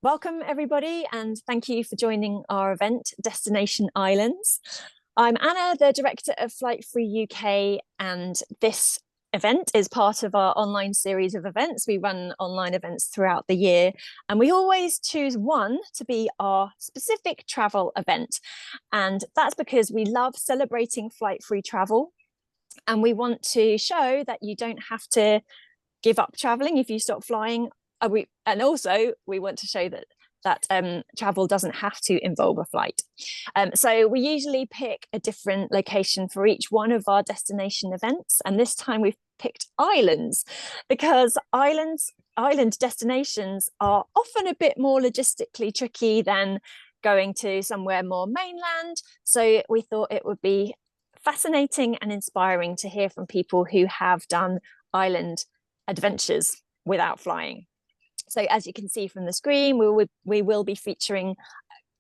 Welcome, everybody, and thank you for joining our event, Destination Islands. I'm Anna, the Director of Flight Free UK, and this event is part of our online series of events. We run online events throughout the year, and we always choose one to be our specific travel event. And that's because we love celebrating flight-free travel, and we want to show that you don't have to give up traveling if you stop flying. And also we want to show that travel doesn't have to involve a flight. So we usually pick a different location for each one of our destination events, and this time we've picked islands because island destinations are often a bit more logistically tricky than going to somewhere more mainland. So we thought it would be fascinating and inspiring to hear from people who have done island adventures without flying. So as you can see from the screen, we will be featuring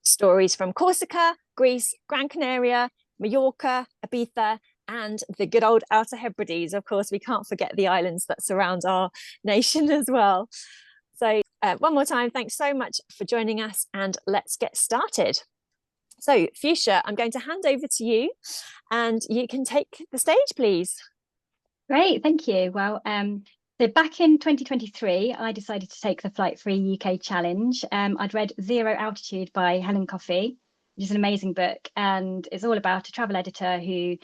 stories from Corsica, Greece, Gran Canaria, Mallorca, Ibiza, and the good old Outer Hebrides. Of course, we can't forget the islands that surround our nation as well. So one more time, thanks so much for joining us, and let's get started. So Fuchsia, I'm going to hand over to you and you can take the stage, please. Great, thank you. Well, so back in 2023, I decided to take the Flight Free UK challenge. I'd read Zero Altitude by Helen Coffey, which is an amazing book, and it's all about a travel editor who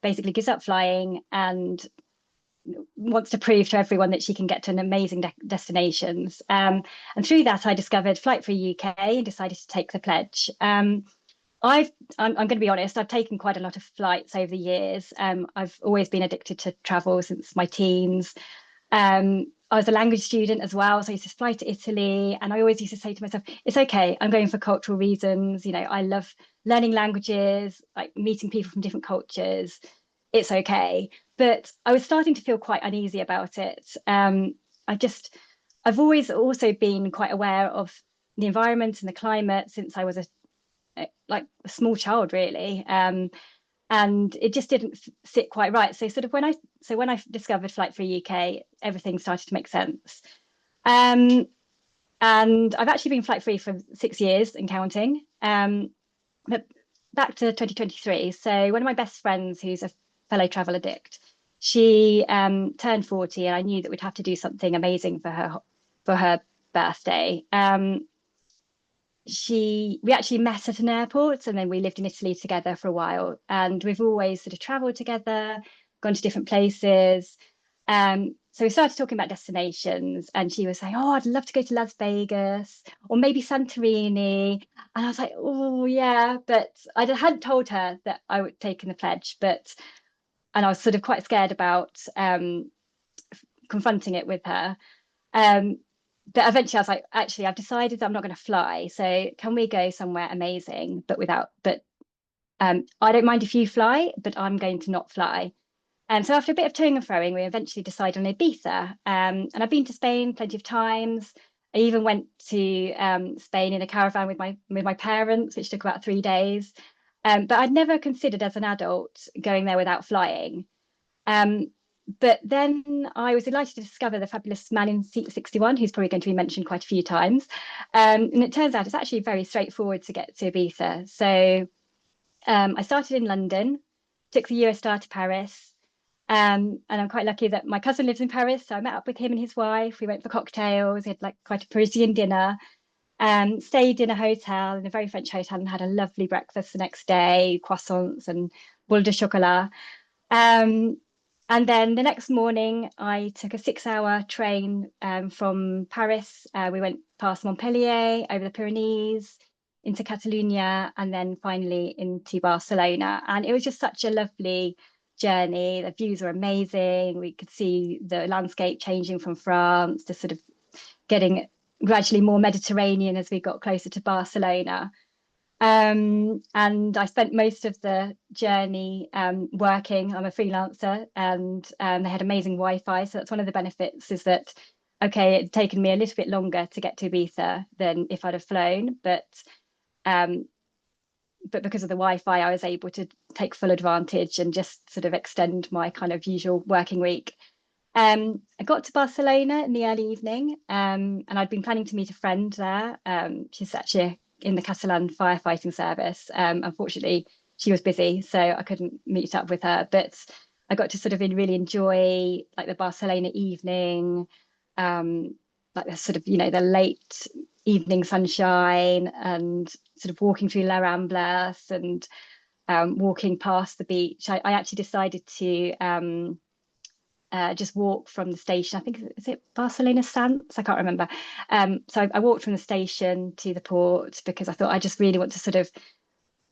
basically gives up flying and wants to prove to everyone that she can get to an amazing destinations. And through that, I discovered Flight Free UK and decided to take the pledge. I'm going to be honest, I've taken quite a lot of flights over the years. I've always been addicted to travel since my teens. I was a language student as well, so I used to fly to Italy, and I always used to say to myself, it's okay, I'm going for cultural reasons. You know, I love learning languages, like meeting people from different cultures. It's okay. But I was starting to feel quite uneasy about it. I've always also been quite aware of the environment and the climate since I was a small child, really. And it just didn't sit quite right. So when I discovered Flight Free UK, everything started to make sense. And I've actually been flight free for 6 years and counting. But back to 2023. So one of my best friends, who's a fellow travel addict, she turned 40, and I knew that we'd have to do something amazing for her birthday. We actually met at an airport, and then we lived in Italy together for a while, and we've always sort of traveled together, gone to different places. So we started talking about destinations, and she was saying, oh, I'd love to go to Las Vegas or maybe Santorini. And I was like, oh yeah, but I hadn't told her that I would taken the pledge, and I was sort of quite scared about confronting it with her. But eventually I was like, actually, I've decided I'm not going to fly. So can we go somewhere amazing, but I don't mind if you fly, but I'm going to not fly. And so after a bit of toing and froing, we eventually decided on Ibiza. And I've been to Spain plenty of times. I even went to Spain in a caravan with my parents, which took about 3 days. But I'd never considered as an adult going there without flying. But then I was delighted to discover the fabulous man in seat 61, who's probably going to be mentioned quite a few times. And it turns out it's actually very straightforward to get to Ibiza. So I started in London, took the Eurostar to Paris. And I'm quite lucky that my cousin lives in Paris. So I met up with him and his wife. We went for cocktails. We had like quite a Parisian dinner. Stayed in a hotel, in a very French hotel, and had a lovely breakfast the next day, croissants and boule de chocolat. And then the next morning, I took a 6-hour train from Paris. We went past Montpellier, over the Pyrenees, into Catalonia, and then finally into Barcelona. And it was just such a lovely journey. The views were amazing. We could see the landscape changing from France to sort of getting gradually more Mediterranean as we got closer to Barcelona. And I spent most of the journey working. I'm a freelancer, and they had amazing Wi-Fi. So that's one of the benefits, is that, okay, it'd taken me a little bit longer to get to Ibiza than if I'd have flown. But because of the Wi-Fi, I was able to take full advantage and just sort of extend my kind of usual working week. I got to Barcelona in the early evening, and I'd been planning to meet a friend there. She's actually in the Catalan firefighting service. Unfortunately, she was busy, so I couldn't meet up with her. But I got to sort of really enjoy like the Barcelona evening, like the sort of, the late evening sunshine and sort of walking through La Ramblas and walking past the beach. I actually decided to just walk from the station. I think, is it Barcelona Sands? I can't remember. So I walked from the station to the port because I thought I just really want to sort of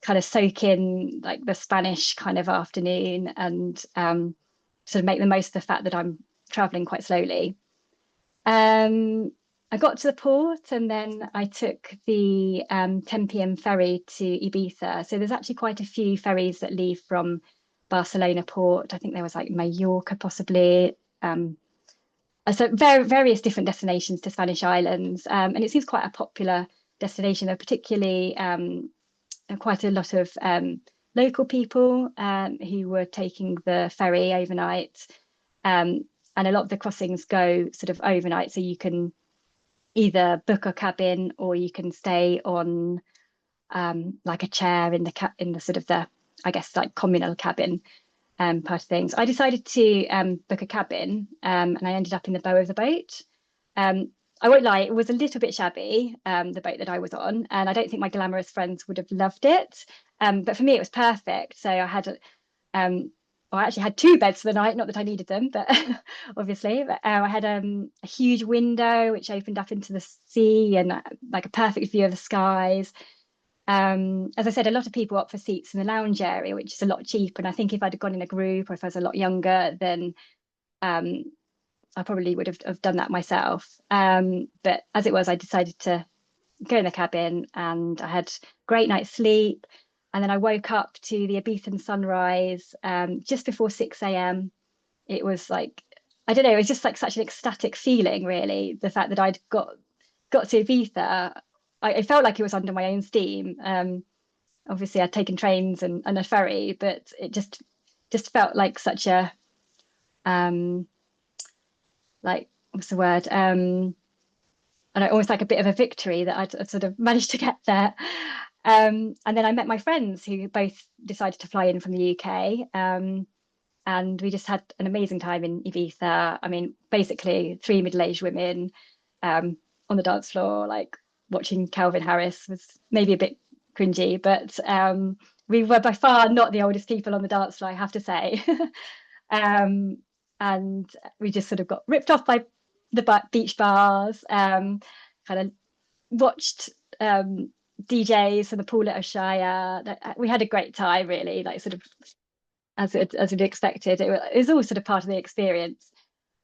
kind of soak in like the Spanish kind of afternoon and sort of make the most of the fact that I'm traveling quite slowly. I got to the port and then I took the 10 p.m. ferry to Ibiza. So there's actually quite a few ferries that leave from Barcelona port. I think there was like Mallorca possibly. So various different destinations to Spanish islands. And it seems quite a popular destination. There are particularly quite a lot of local people who were taking the ferry overnight. And a lot of the crossings go sort of overnight, so you can either book a cabin or you can stay on like a chair in the sort of the, I guess, like communal cabin part of things. I decided to book a cabin, and I ended up in the bow of the boat. I won't lie, it was a little bit shabby, the boat that I was on, and I don't think my glamorous friends would have loved it. But for me, it was perfect. So I actually had two beds for the night, not that I needed them, but obviously. But I had a huge window which opened up into the sea and like a perfect view of the skies. As I said, a lot of people opt for seats in the lounge area, which is a lot cheaper. And I think if I'd have gone in a group or if I was a lot younger, then um, I probably would have done that myself. But as it was, I decided to go in the cabin and I had a great night's sleep. And then I woke up to the Ibiza sunrise just before 6 a.m. It was like, I don't know, it was just like such an ecstatic feeling, really. The fact that I'd got to Ibiza, it felt like it was under my own steam. Obviously, I'd taken trains and a ferry, but it just felt like such a like what's the word? And almost like a bit of a victory that I'd sort of managed to get there. And then I met my friends who both decided to fly in from the UK. And we just had an amazing time in Ibiza. I mean, basically three middle-aged women on the dance floor, like watching Calvin Harris was maybe a bit cringy, but we were by far not the oldest people on the dance floor, I have to say. um, and we just sort of got ripped off by the beach bars, kind of watched DJs from the pool at Oshaya. We had a great time, really, like sort of as we'd expected. It was all sort of part of the experience.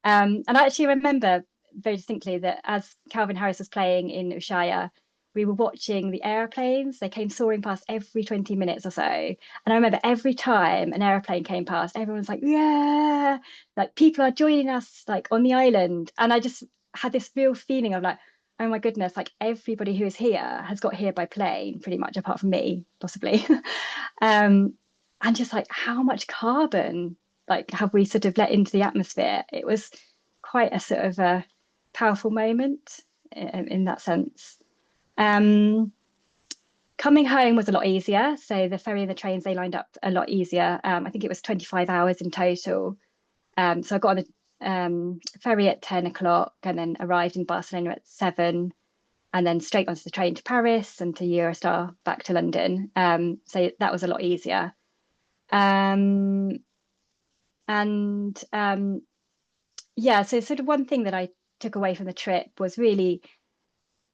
And I actually remember very distinctly that as Calvin Harris was playing in Ushuaia, we were watching the airplanes. They came soaring past every 20 minutes or so. And I remember every time an airplane came past, everyone was like, yeah, like people are joining us like on the island. And I just had this real feeling of like, oh my goodness, like everybody who is here has got here by plane, pretty much, apart from me, possibly. um, and just like how much carbon like have we sort of let into the atmosphere? It was quite a sort of a powerful moment in that sense. Um, Coming home was a lot easier. So the ferry and the trains, they lined up a lot easier. I think it was 25 hours in total. So I got on the ferry at 10 o'clock and then arrived in Barcelona at 7 and then straight onto the train to Paris and to Eurostar back to London. So that was a lot easier. Um, and Yeah, so sort of one thing that I took away from the trip was really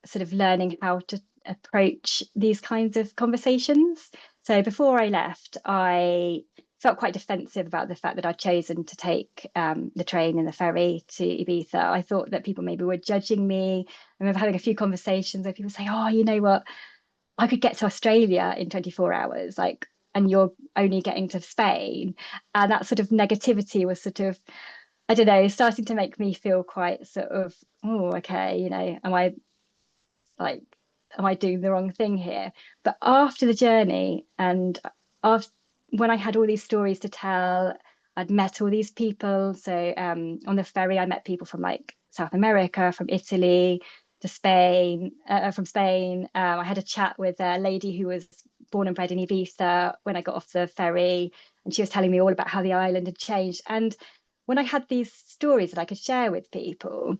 sort of learning how to approach these kinds of conversations. So before I left, I felt quite defensive about the fact that I'd chosen to take the train and the ferry to Ibiza. I thought that people maybe were judging me. I remember having a few conversations where people say, "Oh, you know what? I could get to Australia in 24 hours, like, and you're only getting to Spain." And that sort of negativity was sort of, I don't know, starting to make me feel quite sort of, oh, okay, like, am I doing the wrong thing here? But after the journey and after when I had all these stories to tell, I'd met all these people. So on the ferry, I met people from like South America, from Italy to Spain, from Spain. I had a chat with a lady who was born and bred in Ibiza when I got off the ferry, and she was telling me all about how the island had changed. And when I had these stories that I could share with people,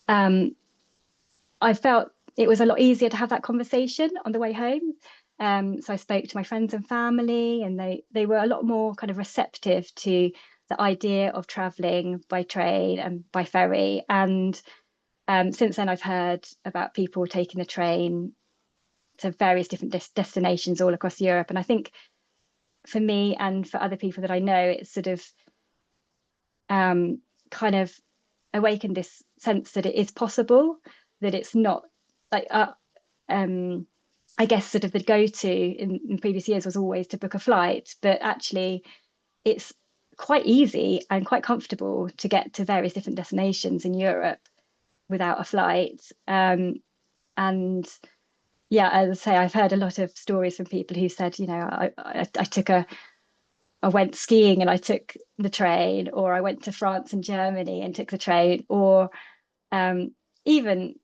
I felt it was a lot easier to have that conversation on the way home. So I spoke to my friends and family, and they were a lot more kind of receptive to the idea of traveling by train and by ferry. And since then, I've heard about people taking the train to various different destinations all across Europe. And I think for me and for other people that I know, it's sort of kind of awakened this sense that it is possible, that it's not like I guess sort of the go-to in previous years was always to book a flight, but actually it's quite easy and quite comfortable to get to various different destinations in Europe without a flight. And yeah, as I say, I've heard a lot of stories from people who said, you know, I went skiing and I took the train, or I went to France and Germany and took the train, or even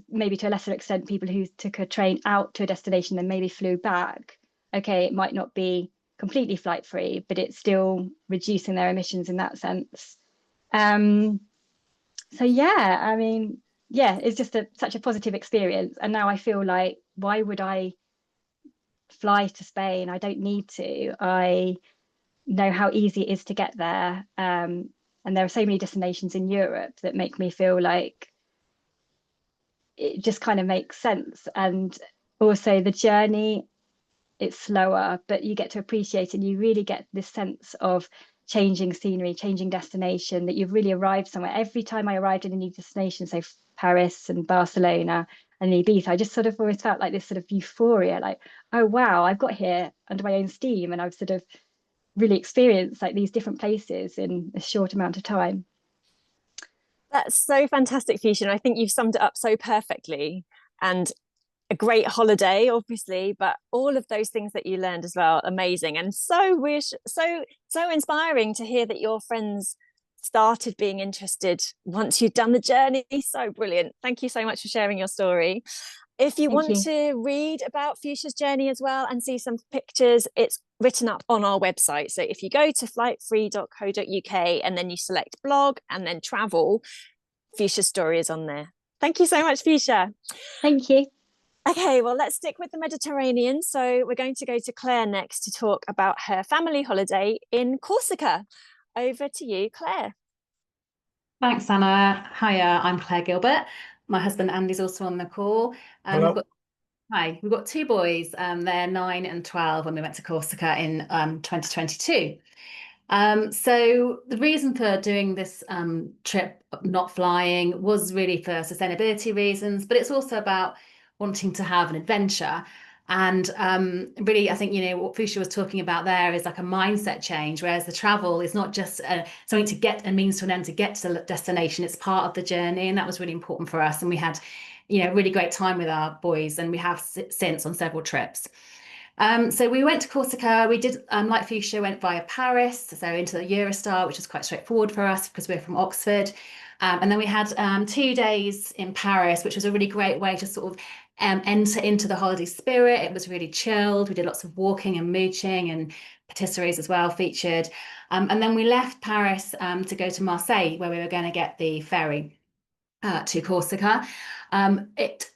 maybe to a lesser extent, people who took a train out to a destination and maybe flew back. Okay, it might not be completely flight free, but it's still reducing their emissions in that sense. So yeah, I mean, yeah, it's just such a positive experience. And now I feel like, why would I fly to Spain? I don't need to. I know how easy it is to get there. And there are so many destinations in Europe that make me feel like it just kind of makes sense. And also the journey, it's slower, but you get to appreciate, and you really get this sense of changing scenery, changing destination, that you've really arrived somewhere. Every time I arrived in a new destination, so Paris and Barcelona and Ibiza, I just sort of always felt like this sort of euphoria, like, oh wow, I've got here under my own steam, and I've sort of really experienced like these different places in a short amount of time. That's so fantastic, Fuchsia. I think you've summed it up so perfectly. And a great holiday, obviously, but all of those things that you learned as well, amazing. And so inspiring to hear that your friends started being interested once you'd done the journey. So brilliant. Thank you so much for sharing your story. If you Thank want you. to read about Fuchsia's journey as well and see some pictures, it's written up on our website. So if you go to flightfree.co.uk and then you select blog and then travel, Fuchsia's story is on there. Thank you so much, Fuchsia. Thank you. Okay, well, let's stick with the Mediterranean. So we're going to go to Claire next to talk about her family holiday in Corsica. Over to you, Claire. Thanks, Anna. Hiya, I'm Claire Gilbert. My husband Andy's also on the call. Hello. We've got two boys. They're 9 and 12 when we went to Corsica in 2022. So the reason for doing this trip, not flying, was really for sustainability reasons, but it's also about wanting to have an adventure. And really, I think, what Fuchsia was talking about there is like a mindset change, whereas the travel is not just something to get, a means to an end to get to the destination. It's part of the journey. And that was really important for us. And we had, really great time with our boys, and we have since on several trips. So we went to Corsica. We did, like Fuchsia, went via Paris, so into the Eurostar, which was quite straightforward for us because we're from Oxford. And then we had 2 days in Paris, which was a really great way to sort of enter into the holiday spirit. It was really chilled. We did lots of walking and mooching, and patisseries as well featured. And then we left Paris to go to Marseille, where we were going to get the ferry to Corsica. I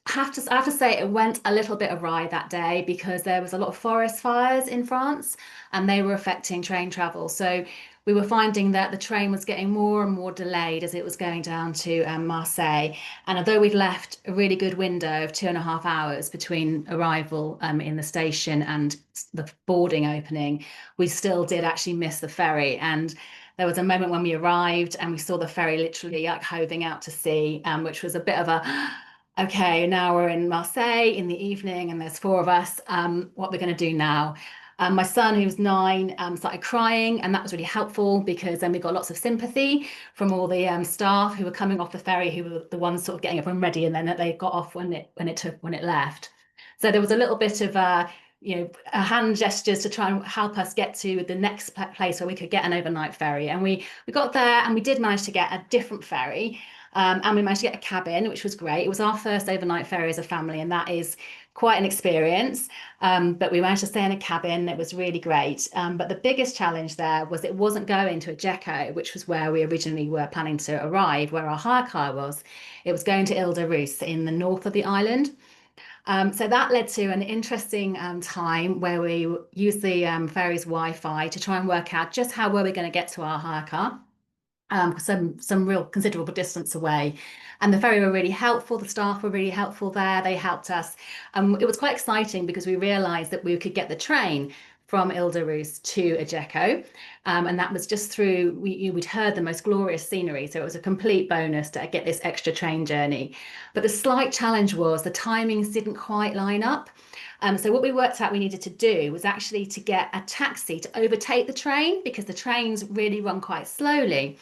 have to say it went a little bit awry that day because there was a lot of forest fires in France, and they were affecting train travel. So we were finding that the train was getting more and more delayed as it was going down to Marseille. And although we'd left a really good window of 2.5 hours between arrival in the station and the boarding opening, we still did actually miss the ferry. And there was a moment when we arrived and we saw the ferry literally like hoving out to sea, which was a bit of a, okay, now we're in Marseille in the evening and there's 4 of us. What we're going to do now? My son, who was 9, started crying, and that was really helpful because then we got lots of sympathy from all the staff who were coming off the ferry, who were the ones sort of getting everyone ready, and then they got off when it left. So there was a little bit of hand gestures to try and help us get to the next place where we could get an overnight ferry. And we got there, and we did manage to get a different ferry. And we managed to get a cabin, which was great. It was our first overnight ferry as a family, and that is quite an experience. But we managed to stay in a cabin. It was really great. But the biggest challenge there was it wasn't going to Ajaccio, which was where we originally were planning to arrive, where our hire car was. It was going to Outer Hebrides in the north of the island. So that led to an interesting time where we used the ferry's Wi-Fi to try and work out just how were we going to get to our hire car. Some real considerable distance away, and the ferry were really helpful. The staff were really helpful there. They helped us. It was quite exciting because we realised that we could get the train from Outer Hebrides to Ajaccio, and that was just through we'd heard the most glorious scenery, so it was a complete bonus to get this extra train journey. But the slight challenge was the timings didn't quite line up. So what we worked out we needed to do was actually to get a taxi to overtake the train, because the trains really run quite slowly.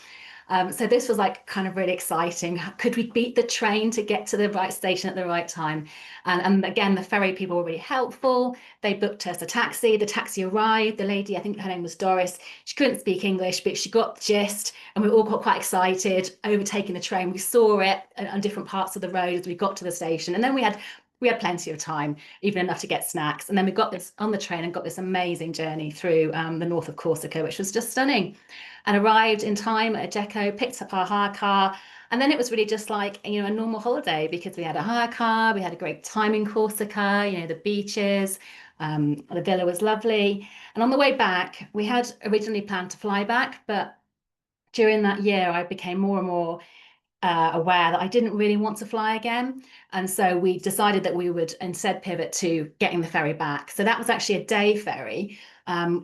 So this was like kind of really exciting. Could we beat the train to get to the right station at the right time? And again, the ferry people were really helpful. They booked us a taxi. The taxi arrived. The lady, I think her name was Doris, she couldn't speak English, but she got the gist. And we all got quite excited, overtaking the train. We saw it on different parts of the road as we got to the station. And then we had plenty of time, even enough to get snacks. And then we got this on the train and got this amazing journey through the north of Corsica, which was just stunning. And arrived in time at Ajaccio, picked up our hire car. And then it was really just like, a normal holiday, because we had a hire car, we had a great time in Corsica, the beaches, the villa was lovely. And on the way back, we had originally planned to fly back, but during that year, I became more and more aware that I didn't really want to fly again. And so we decided that we would instead pivot to getting the ferry back. So that was actually a day ferry.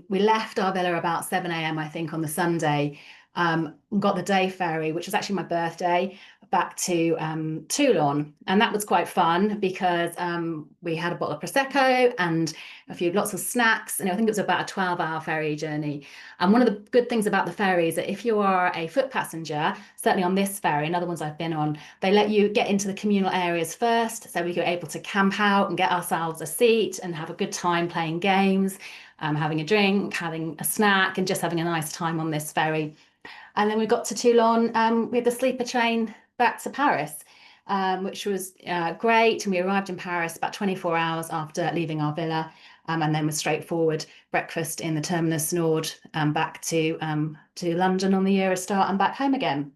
We left our villa about 7 a.m., I think, on the Sunday, got the day ferry, which was actually my birthday, back to Toulon. And that was quite fun because we had a bottle of Prosecco and lots of snacks. And I think it was about a 12-hour ferry journey. And one of the good things about the ferry is that if you are a foot passenger, certainly on this ferry and other ones I've been on, they let you get into the communal areas first. So we were able to camp out and get ourselves a seat and have a good time playing games, having a drink, having a snack, and just having a nice time on this ferry. And then we got to Toulon with the sleeper train back to Paris, which was great. And we arrived in Paris about 24 hours after leaving our villa, and then was straightforward breakfast in the Terminus Nord, back to London on the Eurostar and back home again.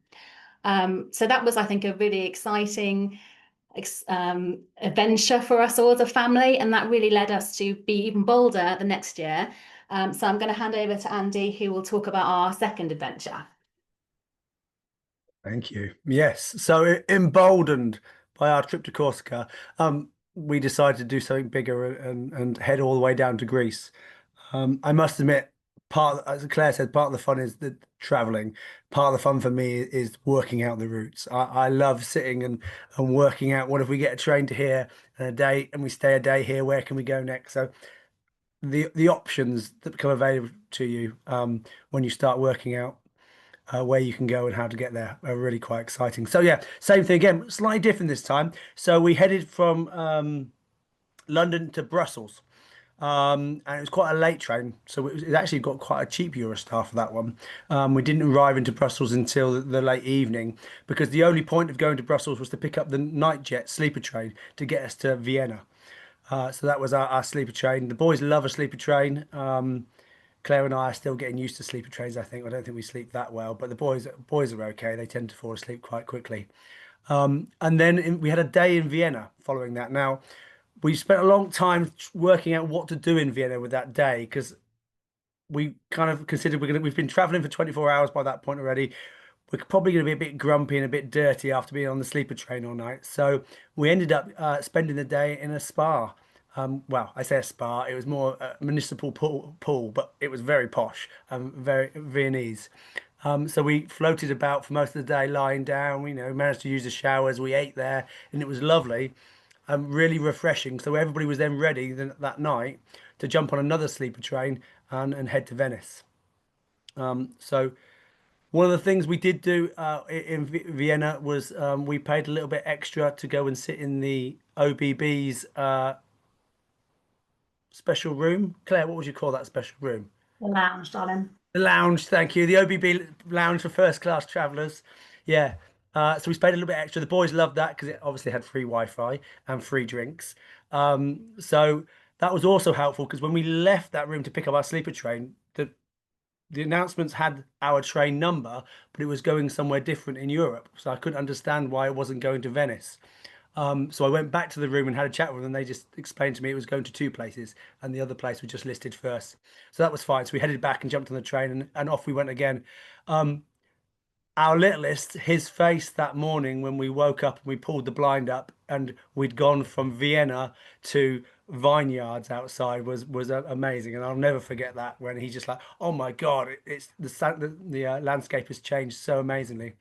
So that was, I think, a really exciting adventure for us all as a family, and that really led us to be even bolder the next year. So I'm going to hand over to Andy, who will talk about our second adventure. Thank you. Yes. So emboldened by our trip to Corsica, we decided to do something bigger and head all the way down to Greece. I must admit, as Claire said, part of the fun is the traveling. Part of the fun for me is working out the routes. I love sitting and working out, what if we get a train to here and a day and we stay a day here, where can we go next? So the options that become available to you when you start working out where you can go and how to get there are really quite exciting. So yeah, same thing again, slightly different this time. So we headed from London to Brussels, and it was quite a late train, so it actually got quite a cheap Eurostar for that one. We didn't arrive into Brussels until the late evening, because the only point of going to Brussels was to pick up the night jet sleeper train to get us to Vienna. So that was our sleeper train. The boys love a sleeper train. Claire and I are still getting used to sleeper trains, I think. I don't think we sleep that well, but the boys are okay. They tend to fall asleep quite quickly. And then we had a day in Vienna following that. Now, we spent a long time working out what to do in Vienna with that day, because we kind of considered we've been traveling for 24 hours by that point already. We're probably going to be a bit grumpy and a bit dirty after being on the sleeper train all night. So we ended up spending the day in a spa. Well, I say a spa, it was more a municipal pool, but it was very posh, very Viennese. So we floated about for most of the day, lying down. We managed to use the showers. We ate there, and it was lovely, really refreshing. So everybody was then ready that night to jump on another sleeper train and head to Venice. So one of the things we did do in Vienna was we paid a little bit extra to go and sit in the OBB's special room. Claire, what would you call that special room? The lounge, darling. The lounge, thank you. The OBB lounge for first class travellers. Yeah. So we paid a little bit extra. The boys loved that because it obviously had free Wi-Fi and free drinks. So that was also helpful because when we left that room to pick up our sleeper train, the announcements had our train number, but it was going somewhere different in Europe. So I couldn't understand why it wasn't going to Venice. So I went back to the room and had a chat with them. They just explained to me it was going to two places and the other place was just listed first. So that was fine. So we headed back and jumped on the train and off we went again. Our littlest, his face that morning when we woke up and we pulled the blind up and we'd gone from Vienna to vineyards outside was amazing. And I'll never forget that when he's just like, oh my God, it's the landscape has changed so amazingly.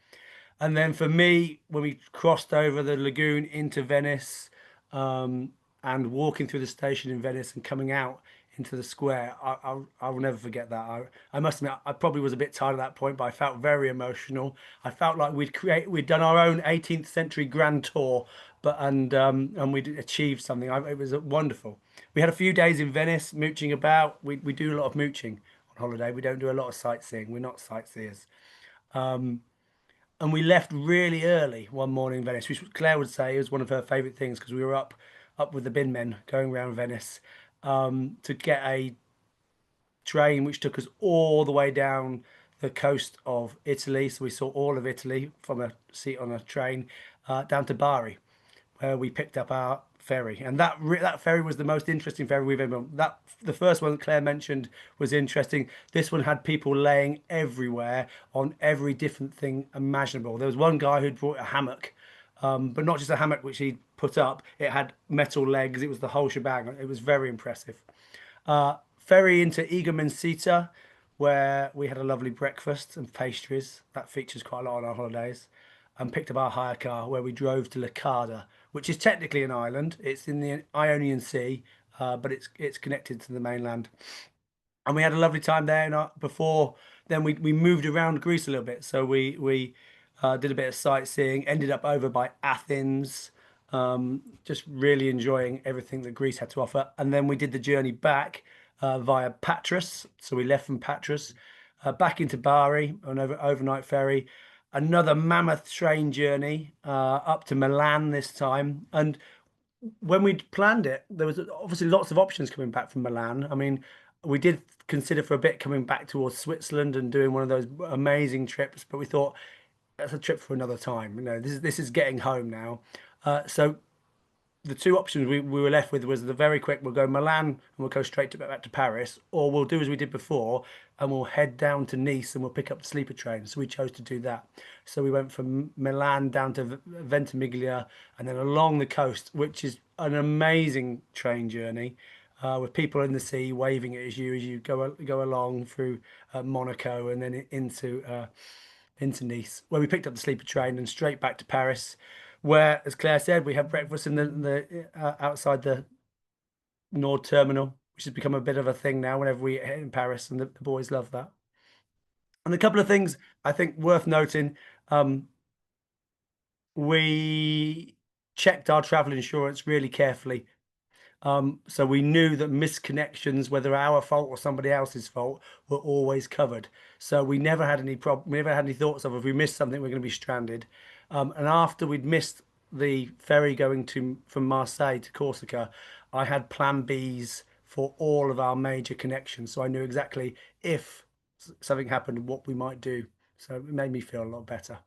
And then for me, when we crossed over the lagoon into Venice, and walking through the station in Venice and coming out into the square, I will never forget that. I must admit, I probably was a bit tired at that point, but I felt very emotional. I felt like we'd done our own 18th century grand tour, and we'd achieved something. It was wonderful. We had a few days in Venice mooching about. We do a lot of mooching on holiday. We don't do a lot of sightseeing. We're not sightseers. And we left really early one morning in Venice, which Claire would say was one of her favourite things because we were up with the bin men going around Venice, to get a train which took us all the way down the coast of Italy. So we saw all of Italy from a seat on a train, down to Bari, where we picked up our ferry. And that ferry was the most interesting ferry we've ever. The first one that Claire mentioned was interesting. This one had people laying everywhere on every different thing imaginable. There was one guy who'd brought a hammock, but not just a hammock which he'd put up. It had metal legs. It was the whole shebang. It was very impressive. Ferry into Igoumenitsa, where we had a lovely breakfast and pastries. That features quite a lot on our holidays. And picked up our hire car, where we drove to Licada, which is technically an island. It's in the Ionian Sea, but it's connected to the mainland. And we had a lovely time there. And before then, we moved around Greece a little bit. So we did a bit of sightseeing. Ended up over by Athens, just really enjoying everything that Greece had to offer. And then we did the journey back via Patras. So we left from Patras, back into Bari on an overnight ferry. Another mammoth train journey up to Milan this time. And when we'd planned it, there was obviously lots of options coming back from Milan. I mean, we did consider for a bit coming back towards Switzerland and doing one of those amazing trips, but we thought that's a trip for another time. You know, this is getting home now. So the two options we were left with was the very quick, we'll go Milan and we'll go straight back to Paris, or we'll do as we did before and we'll head down to Nice and we'll pick up the sleeper train. So we chose to do that. So we went from Milan down to Ventimiglia and then along the coast, which is an amazing train journey, with people in the sea waving at you as you go along through Monaco and then into Nice, where we picked up the sleeper train and straight back to Paris, where, as Claire said, we had breakfast in the outside the Nord terminal, which has become a bit of a thing now whenever we hit in Paris, and the boys love that. And a couple of things I think worth noting: we checked our travel insurance really carefully. So we knew that misconnections, whether our fault or somebody else's fault, were always covered. So we never had any problem. We never had any thoughts of if we missed something, we're going to be stranded. And after we'd missed the ferry going from Marseille to Corsica, I had plan Bs for all of our major connections. So I knew exactly if something happened, what we might do. So it made me feel a lot better.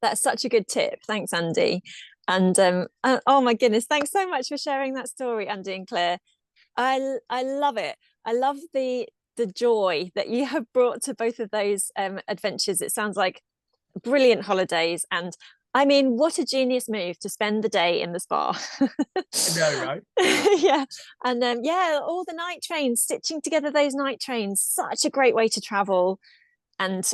That's such a good tip. Thanks, Andy. And oh my goodness, thanks so much for sharing that story, Andy and Claire. I love it. I love the joy that you have brought to both of those adventures. It sounds like brilliant holidays, and I mean, what a genius move to spend the day in the spa. I know, right? Yeah, and yeah, all the night trains, stitching together those night trains, such a great way to travel, and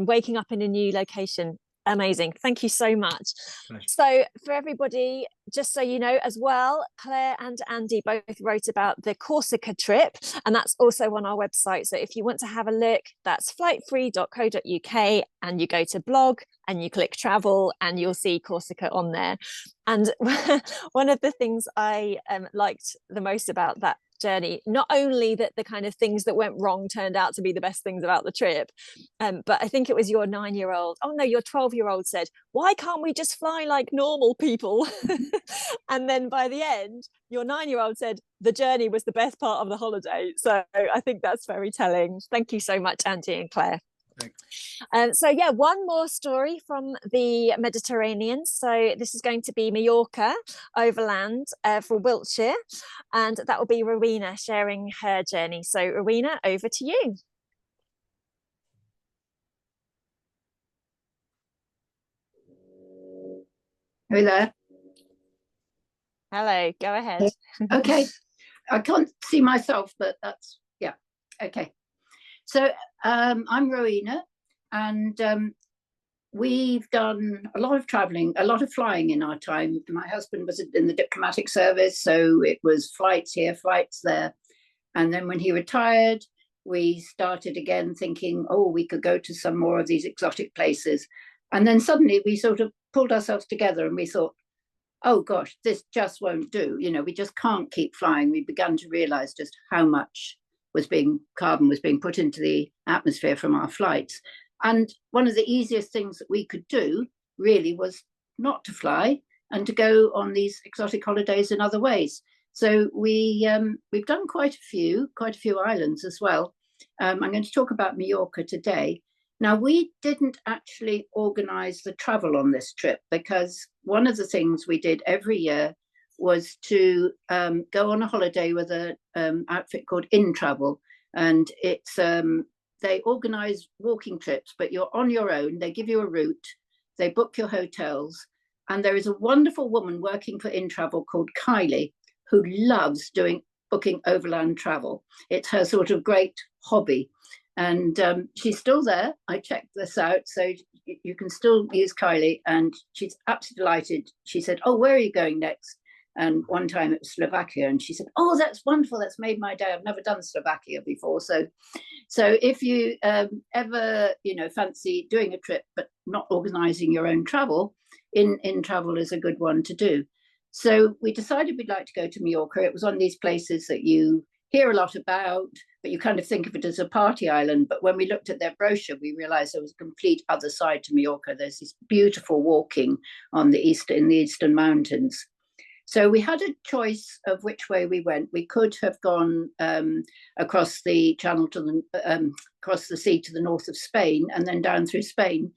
waking up in a new location. Amazing. Thank you so much. Pleasure. So for everybody, just so you know as well, Claire and Andy both wrote about the Corsica trip, and that's also on our website. So if you want to have a look, that's flightfree.co.uk, and you go to blog and you click travel and you'll see Corsica on there. And one of the things I liked the most about that journey, not only that the kind of things that went wrong turned out to be the best things about the trip, but I think it was your 9-year-old, oh no, your 12-year-old said, why can't we just fly like normal people? And then by the end, your 9-year-old said the journey was the best part of the holiday. So I think that's very telling. Thank you so much, Andy and Claire. So yeah, one more story from the Mediterranean. So this is going to be Mallorca overland for Wiltshire, and that will be Rowena sharing her journey. So Rowena, over to you. Are you there? Hello, go ahead. Okay, I can't see myself, but that's, yeah, okay. So I'm Rowena, and we've done a lot of traveling, a lot of flying in our time. My husband was in the diplomatic service, so it was flights here, flights there. And then when he retired, we started again thinking, oh, we could go to some more of these exotic places. And then suddenly we sort of pulled ourselves together and we thought, oh gosh, this just won't do. You know, we just can't keep flying. We began to realize just how much carbon was being put into the atmosphere from our flights. And one of the easiest things that we could do really was not to fly and to go on these exotic holidays in other ways. So we've done quite a few islands as well. I'm going to talk about Mallorca today. Now, we didn't actually organize the travel on this trip, because one of the things we did every year was to go on a holiday with an outfit called In Travel. And it's they organize walking trips, but you're on your own. They give you a route, they book your hotels. And there is a wonderful woman working for In Travel called Kylie, who loves booking overland travel. It's her sort of great hobby. And she's still there. I checked this out, so you can still use Kylie, and she's absolutely delighted. She said, oh, where are you going next? And one time it was Slovakia, and she said, oh, that's wonderful, that's made my day. I've never done Slovakia before. So if you ever, fancy doing a trip but not organizing your own travel, in Travel is a good one to do. So we decided we'd like to go to Mallorca. It was one of these places that you hear a lot about, but you kind of think of it as a party island. But when we looked at their brochure, we realized there was a complete other side to Mallorca. There's this beautiful walking in the eastern mountains. So we had a choice of which way we went. We could have gone across the channel across the sea to the north of Spain and then down through Spain.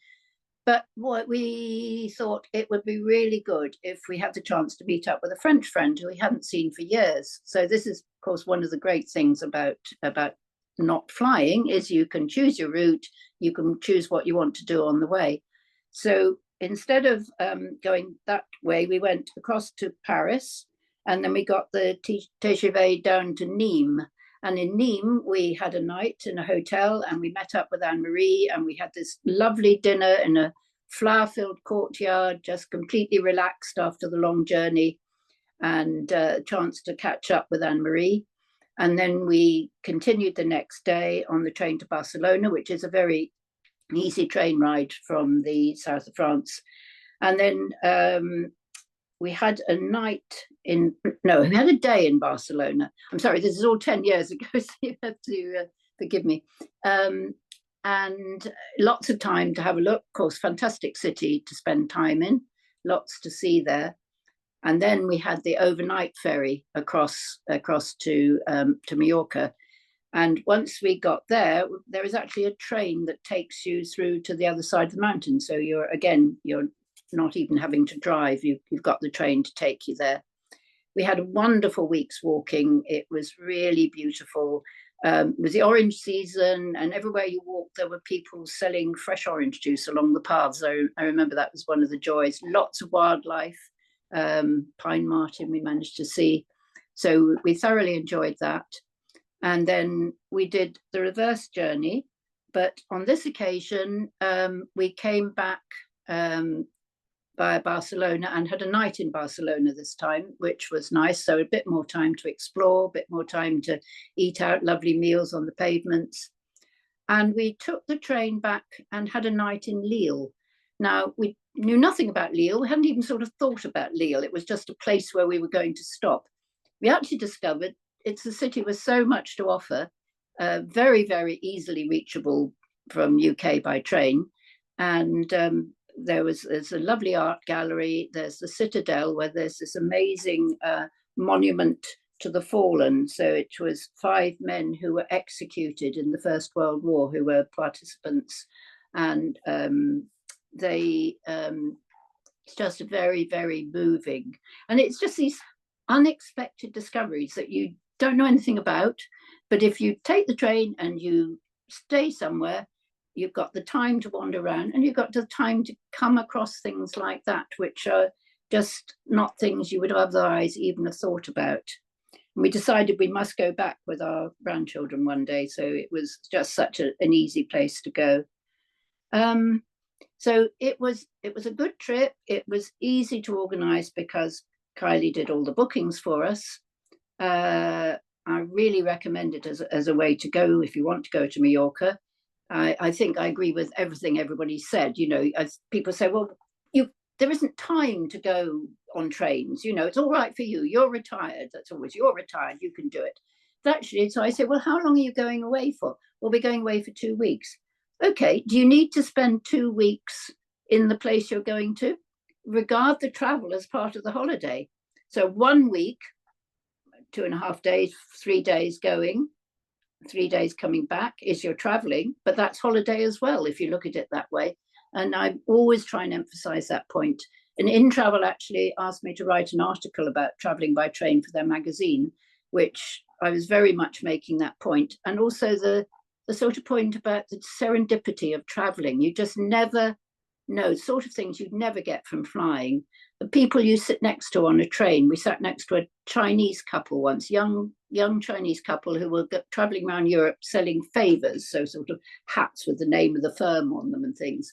But what we thought, it would be really good if we had the chance to meet up with a French friend who we hadn't seen for years. So this is, of course, one of the great things about not flying, is you can choose your route, you can choose what you want to do on the way. So instead of going that way, we went across to Paris, and then we got the TGV down to Nîmes. And in Nîmes, we had a night in a hotel, and we met up with Anne-Marie, and we had this lovely dinner in a flower-filled courtyard, just completely relaxed after the long journey, and a chance to catch up with Anne-Marie. And then we continued the next day on the train to Barcelona, which is a very easy train ride from the south of France. And then we had a day in Barcelona. I'm sorry, this is all 10 years ago, so you have to forgive me. And lots of time to have a look. Of course, fantastic city to spend time in, lots to see there. And then we had the overnight ferry across to Mallorca. And once we got there is actually a train that takes you through to the other side of the mountain. So you're not even having to drive. You've got the train to take you there. We had a wonderful week's walking. It was really beautiful. It was the orange season, and everywhere you walked, there were people selling fresh orange juice along the paths. So I remember that was one of the joys. Lots of wildlife, pine marten we managed to see. So we thoroughly enjoyed that. And then we did the reverse journey. But on this occasion, we came back via Barcelona, and had a night in Barcelona this time, which was nice. So a bit more time to explore, a bit more time to eat out lovely meals on the pavements. And we took the train back and had a night in Lille. Now, we knew nothing about Lille. We hadn't even sort of thought about Lille. It was just a place where we were going to stop. We actually discovered it's a city with so much to offer, very, very easily reachable from UK by train. And there's a lovely art gallery. There's the Citadel, where there's this amazing monument to the fallen. So it was 5 men who were executed in the First World War, who were participants. And it's just very, very moving. And it's just these unexpected discoveries that you don't know anything about. But if you take the train and you stay somewhere, you've got the time to wander around, and you've got the time to come across things like that, which are just not things you would otherwise even have thought about. And we decided we must go back with our grandchildren one day. So it was just such an easy place to go. So it was a good trip. It was easy to organise because Kylie did all the bookings for us. I really recommend it as a way to go if you want to go to Mallorca. I think I agree with everything everybody said. You know, as people say, well, there isn't time to go on trains. You know, it's all right for you. You're retired. That's always, you're retired. You can do it. But actually, so I say, well, how long are you going away for? We'll be going away for 2 weeks. Okay, do you need to spend 2 weeks in the place you're going to? Regard the travel as part of the holiday. So 1 week, 2.5 days, 3 days going, 3 days coming back is your traveling, but that's holiday as well, if you look at it that way. And I always try and emphasize that point. And In Travel actually asked me to write an article about traveling by train for their magazine, which I was very much making that point. And also the sort of point about the serendipity of traveling. You just never know, sort of things you'd never get from flying. The people you sit next to on a train, we sat next to a Chinese couple once, young Chinese couple who were traveling around Europe selling favors, so sort of hats with the name of the firm on them and things.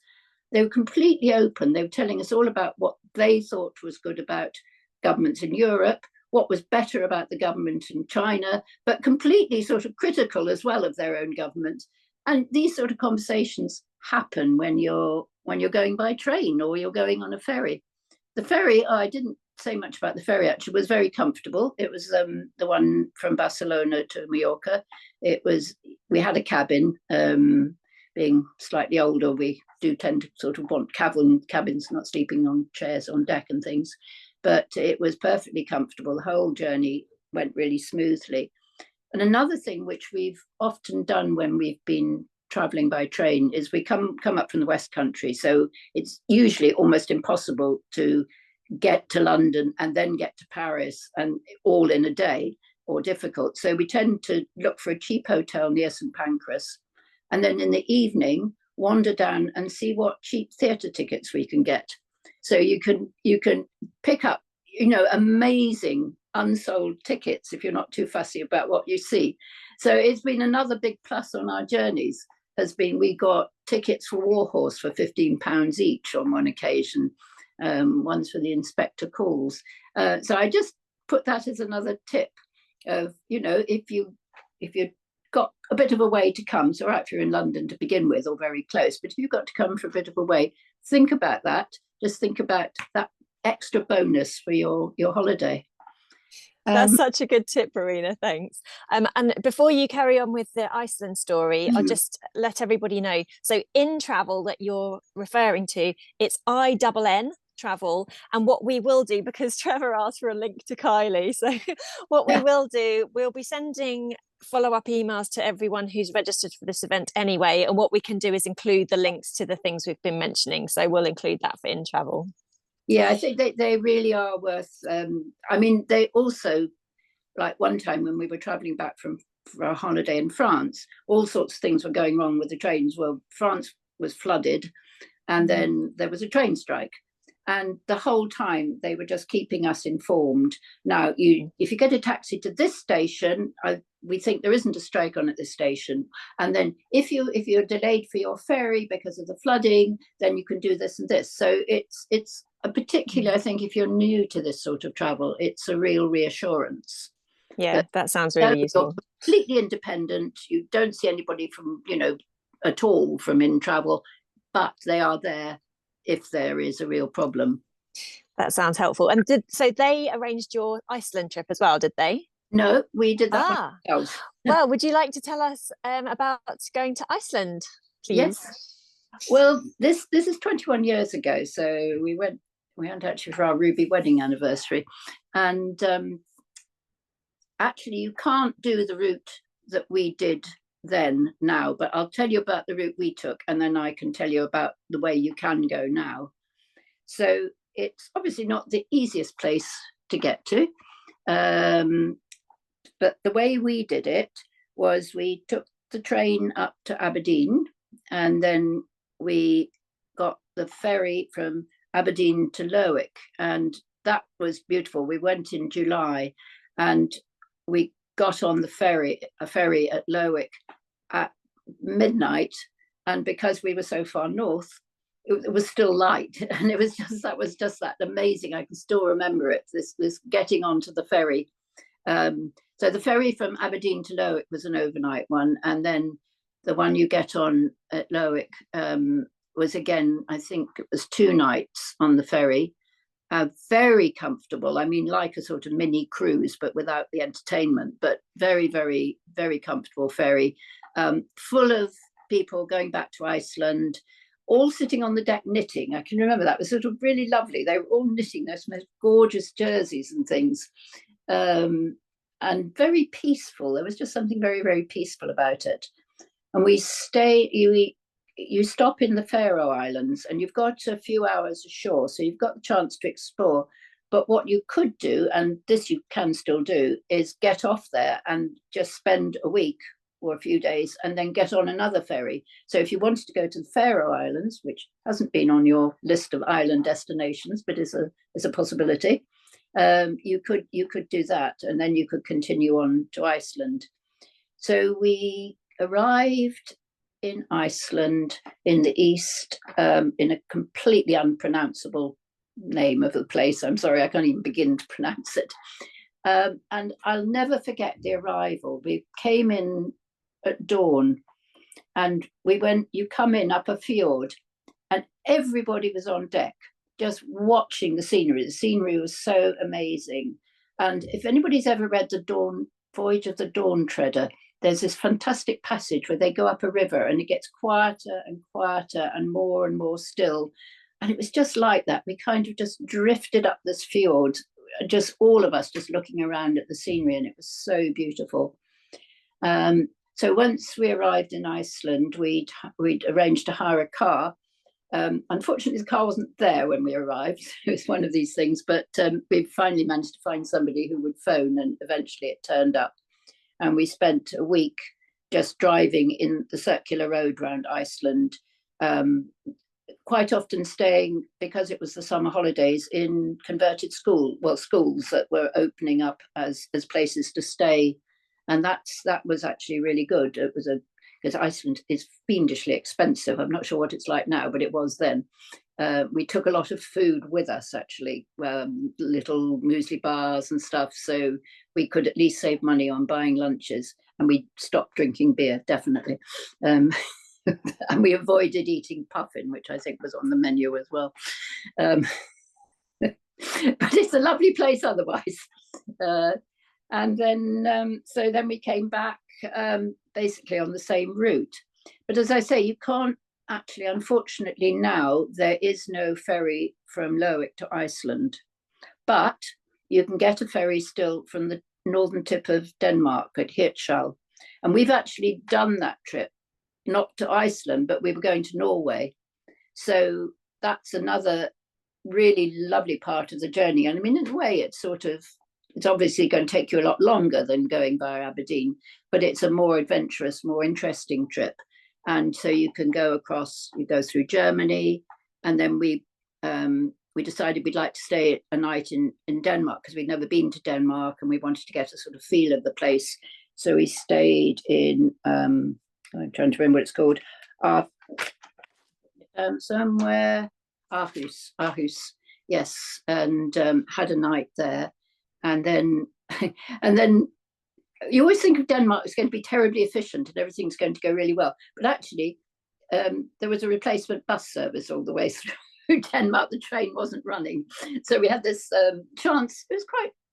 They were completely open. They were telling us all about what they thought was good about governments in Europe, what was better about the government in China, but completely sort of critical as well of their own government. And these sort of conversations happen when you're going by train or you're going on a ferry. The ferry, I didn't say much about the ferry actually, was very comfortable. It was the one from Barcelona to Mallorca. We had a cabin. Being slightly older, we do tend to sort of want cabins, not sleeping on chairs on deck and things. But it was perfectly comfortable. The whole journey went really smoothly. And another thing which we've often done when we've been traveling by train is we come up from the West Country. So it's usually almost impossible to get to London and then get to Paris and all in a day, or difficult. So we tend to look for a cheap hotel near St. Pancras, and then in the evening wander down and see what cheap theatre tickets we can get. So you can pick up, amazing unsold tickets if you're not too fussy about what you see. So it's been another big plus on our journeys, has been we got tickets for Warhorse for £15 each on one occasion, ones for the Inspector Calls. So I just put that as another tip of, if you've got a bit of a way to come, so right, if you're in London to begin with or very close, but if you've got to come for a bit of a way, think about that. Just think about that extra bonus for your holiday. That's such a good tip, Marina. Thanks. And before you carry on with the Iceland story, I'll just let everybody know. So In Travel that you're referring to, it's INN Travel. And what we will do, because Trevor asked for a link to Kylie, so what we will do, we'll be sending follow-up emails to everyone who's registered for this event anyway. And what we can do is include the links to the things we've been mentioning. So we'll include that for In Travel. Yeah, I think they really are worth. They also, like one time when we were traveling back for a holiday in France, all sorts of things were going wrong with the trains. Well, France was flooded, and then there was a train strike. And the whole time they were just keeping us informed. Now, if you get a taxi to this station, we think there isn't a strike on at this station. And then if you're delayed for your ferry because of the flooding, then you can do this and this. So it's particularly, I think, if you're new to this sort of travel, it's a real reassurance. Yeah, that sounds really useful. You're completely independent. You don't see anybody from, at all from in travel, but they are there if there is a real problem. That sounds helpful. And so they arranged your Iceland trip as well, did they? No, we did that ourselves. Well, would you like to tell us about going to Iceland, please? Yes. Well, this is 21 years ago. So we went actually for our Ruby wedding anniversary. And actually, you can't do the route that we did then now, but I'll tell you about the route we took, and then I can tell you about the way you can go now. So it's obviously not the easiest place to get to, but the way we did it was we took the train up to Aberdeen, and then we got the ferry from Aberdeen to Lerwick, and that was beautiful. We went in July, and we got on a ferry at Lerwick at midnight, and because we were so far north, it was still light, and that was just that amazing. I can still remember it. This getting onto the ferry. So the ferry from Aberdeen to Lerwick was an overnight one, and then the one you get on at Lerwick was, again, I think it was 2 nights on the ferry. Very comfortable. I mean, like a sort of mini cruise, but without the entertainment, but very, very, very comfortable ferry, full of people going back to Iceland, all sitting on the deck knitting. I can remember that. It was sort of really lovely. They were all knitting those most gorgeous jerseys and things, and very peaceful. There was just something very, very peaceful about it. And you stop in the Faroe Islands, and you've got a few hours ashore, so you've got the chance to explore. But what you could do, and this you can still do, is get off there and just spend a week or a few days and then get on another ferry. So if you wanted to go to the Faroe Islands, which hasn't been on your list of island destinations, but is a possibility, you could do that, and then you could continue on to Iceland. So we arrived in Iceland in the east, in a completely unpronounceable name of the place. I'm sorry, I can't even begin to pronounce it. And I'll never forget the arrival. We came in at dawn, and you come in up a fjord, and everybody was on deck just watching the scenery. The scenery was so amazing. And if anybody's ever read the Voyage of the Dawn Treader, there's this fantastic passage where they go up a river, and it gets quieter and quieter and more still. And it was just like that. We kind of just drifted up this fjord, just all of us just looking around at the scenery, and it was so beautiful. So once we arrived in Iceland, we'd arranged to hire a car. Unfortunately, the car wasn't there when we arrived. It was one of these things, but we finally managed to find somebody who would phone, and eventually it turned up. And we spent a week just driving in the circular road around Iceland, quite often staying, because it was the summer holidays, in converted schools that were opening up as places to stay. And that was actually really good. It was because Iceland is fiendishly expensive. I'm not sure what it's like now, but it was then. We took a lot of food with us, actually, little muesli bars and stuff, so we could at least save money on buying lunches. And we stopped drinking beer, definitely. And we avoided eating puffin, which I think was on the menu as well. But it's a lovely place otherwise. And then, so then we came back basically on the same route. But as I say, you can't actually, unfortunately now, there is no ferry from Lerwick to Iceland. But you can get a ferry still from the northern tip of Denmark at Hirtshals. And we've actually done that trip, not to Iceland, but we were going to Norway. So that's another really lovely part of the journey. And I mean, in a way, it's obviously going to take you a lot longer than going via Aberdeen, but it's a more adventurous, more interesting trip. And so you can go through Germany, and then we decided we'd like to stay a night in Denmark, because we'd never been to Denmark and we wanted to get a sort of feel of the place. So we stayed in, I'm trying to remember what it's called, somewhere, Aarhus yes, and had a night there, and then and then you always think of Denmark as going to be terribly efficient and everything's going to go really well, but actually there was a replacement bus service all the way through Denmark. The train wasn't running, so we had this chance. It was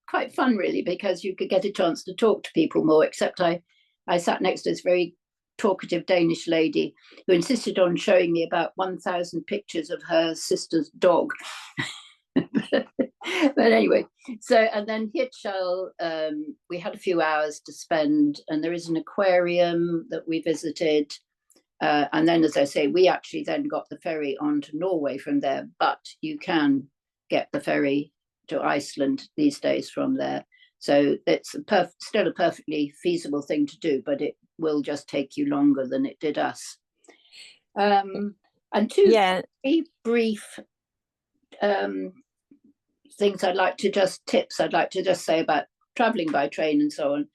quite fun, really, because you could get a chance to talk to people more. Except I sat next to this very talkative Danish lady who insisted on showing me about 1,000 pictures of her sister's dog. But anyway, so, and then Hirtshals, we had a few hours to spend, and there is an aquarium that we visited. And then, as I say, we actually then got the ferry on to Norway from there, but you can get the ferry to Iceland these days from there. So it's still a perfectly feasible thing to do, but it will just take you longer than it did us. And two very brief things tips I'd like to just say about traveling by train and so on.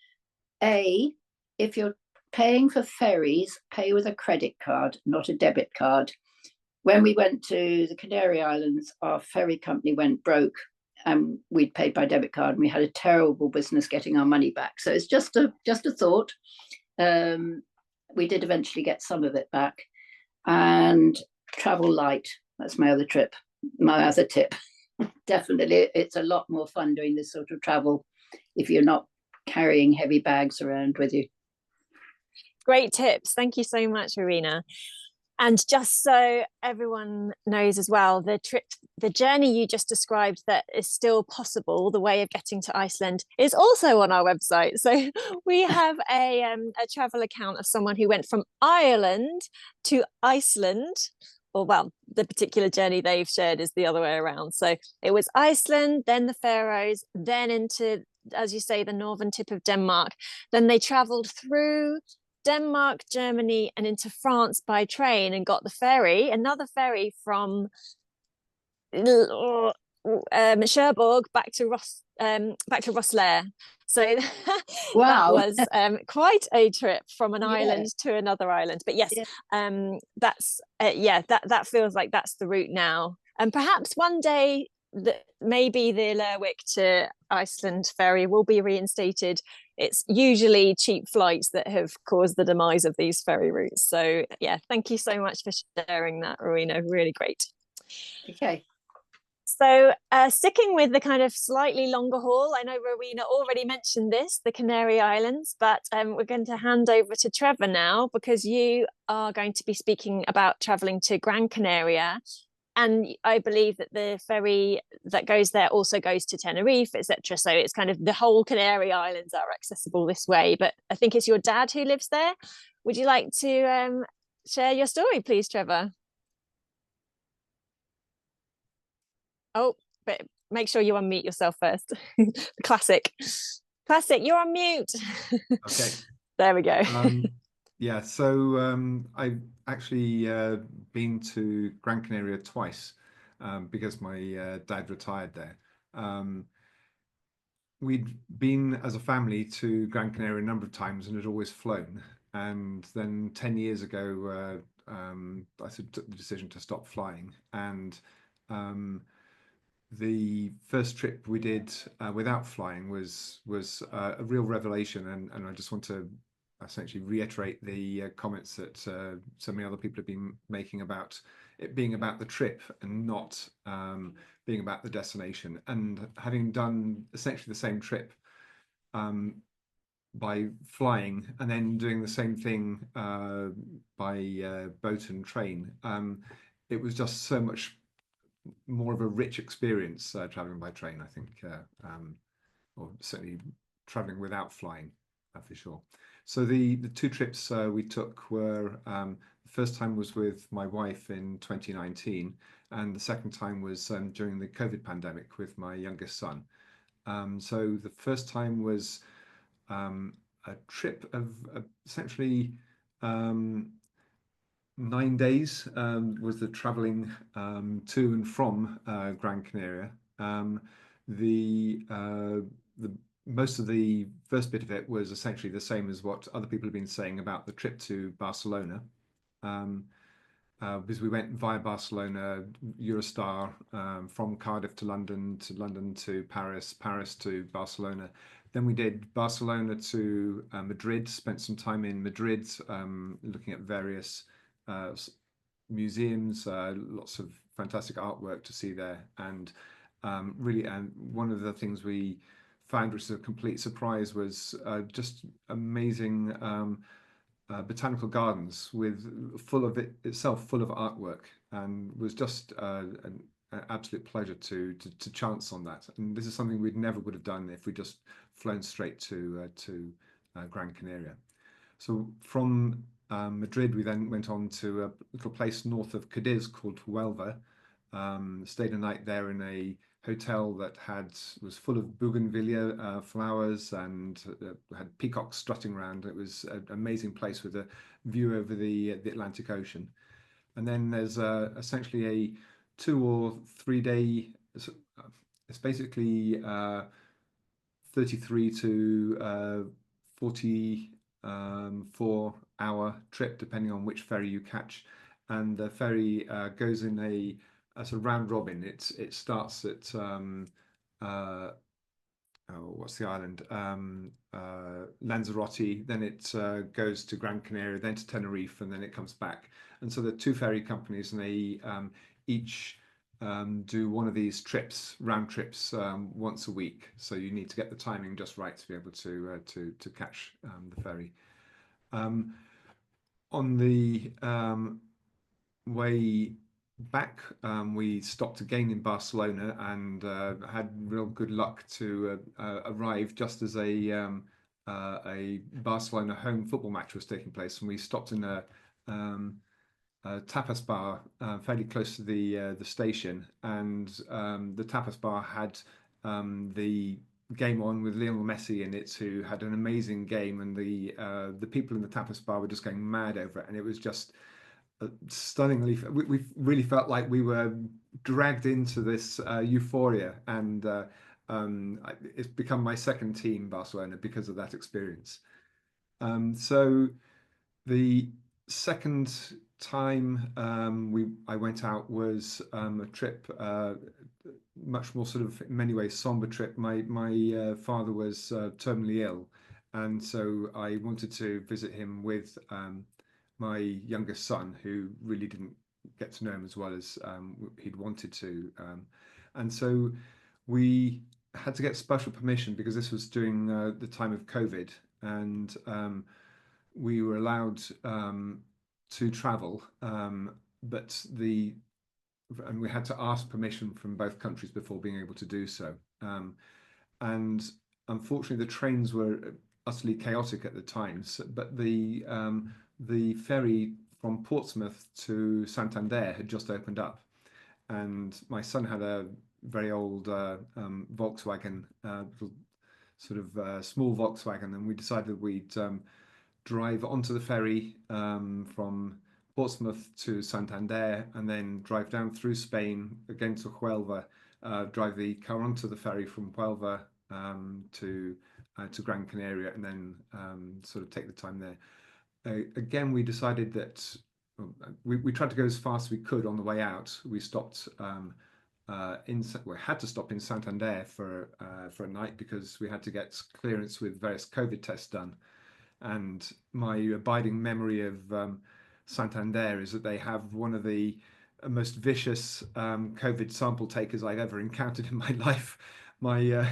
If you're paying for ferries, pay with a credit card, not a debit card. When we went to the Canary Islands, our ferry company went broke and we'd paid by debit card and we had a terrible business getting our money back. So it's just a thought. We did eventually get some of it back. And travel light, that's my other tip. Definitely, it's a lot more fun doing this sort of travel if you're not carrying heavy bags around with you. Great tips. Thank you so much, Rowena. And just so everyone knows as well, the journey you just described that is still possible, the way of getting to Iceland, is also on our website. So we have a travel account of someone who went from Ireland to Iceland, or well, the particular journey they've shared is the other way around. So it was Iceland, then the Faroes, then into, as you say, the northern tip of Denmark. Then they traveled through Denmark, Germany, and into France by train and got another ferry from Cherbourg back to Rosslare. So wow. That was quite a trip from an island to another island. But yes, that's that feels like that's the route now. And perhaps one day maybe the Lerwick to Iceland ferry will be reinstated. It's usually cheap flights that have caused the demise of these ferry routes. So yeah, thank you so much for sharing that, Rowena. Really great. Okay. So sticking with the kind of slightly longer haul, I know Rowena already mentioned this, the Canary Islands, but we're going to hand over to Trevor now because you are going to be speaking about traveling to Gran Canaria. And I believe that the ferry that goes there also goes to Tenerife, etc. So it's kind of the whole Canary Islands are accessible this way. But I think it's your dad who lives there. Would you like to share your story, please, Trevor? Oh, but make sure you unmute yourself first. Classic, you're on mute. Okay. There we go. Yeah, so I've actually been to Gran Canaria twice because my dad retired there. We'd been as a family to Gran Canaria a number of times and had always flown. And then 10 years ago, I took the decision to stop flying. And the first trip we did without flying was a real revelation. And I just want to essentially reiterate the comments that so many other people have been making about it being about the trip and not being about the destination. And having done essentially the same trip by flying and then doing the same thing by boat and train, it was just so much more of a rich experience traveling by train, I think, or certainly traveling without flying for sure. So the two trips we took were, the first time was with my wife in 2019, and the second time was during the COVID pandemic with my youngest son. So the first time was a trip of essentially 9 days was the traveling to and from Gran Canaria. The most of the first bit of it was essentially the same as what other people have been saying about the trip to Barcelona. because we went via Barcelona, Eurostar, from Cardiff to London to Paris, Paris to Barcelona. Then we did Barcelona to Madrid, spent some time in Madrid, looking at various museums, lots of fantastic artwork to see there. And really, and one of the things we found, which is a complete surprise, was just amazing botanical gardens full of artwork, and was just an absolute pleasure to chance on that. And this is something we'd never would have done if we just flown straight to Gran Canaria. So from Madrid, we then went on to a little place north of Cadiz called Huelva. Stayed a night there in a hotel that was full of bougainvillea flowers, and had peacocks strutting around. It was an amazing place with a view over the Atlantic Ocean. And then there's essentially a 2 or 3 day. It's basically 33 to 44-hour trip, depending on which ferry you catch. And the ferry goes in a sort of round robin. It starts at what's the island? Lanzarote. Then it goes to Gran Canaria, then to Tenerife, and then it comes back. And so there are 2 ferry companies, and they each do one of these round trips, once a week. So you need to get the timing just right to be able to catch the ferry. On the way back, we stopped again in Barcelona, and had real good luck to arrive just as a Barcelona home football match was taking place, and we stopped in a tapas bar fairly close to the station, and the tapas bar had the game on with Lionel Messi in it, who had an amazing game, and the people in the tapas bar were just going mad over it, and it was just stunningly. We really felt like we were dragged into this euphoria, and it's become my second team, Barcelona, because of that experience. So the second time I went out was a trip, much more sort of, in many ways, somber trip. My father was terminally ill, and so I wanted to visit him with my youngest son, who really didn't get to know him as well as he'd wanted to. And so we had to get special permission, because this was during the time of COVID, and we were allowed to travel, but and we had to ask permission from both countries before being able to do so. And unfortunately, the trains were utterly chaotic at the time. But the ferry from Portsmouth to Santander had just opened up, and my son had a very old Volkswagen, sort of small Volkswagen, and we decided we'd drive onto the ferry from Portsmouth to Santander, and then drive down through Spain again to Huelva, drive the car onto the ferry from Huelva to Gran Canaria, and then sort of take the time there. Again, we decided that we tried to go as fast as we could on the way out. We stopped we had to stop in Santander for a night, because we had to get clearance with various COVID tests done. And my abiding memory of Santander is that they have one of the most vicious COVID sample takers I've ever encountered in my life. My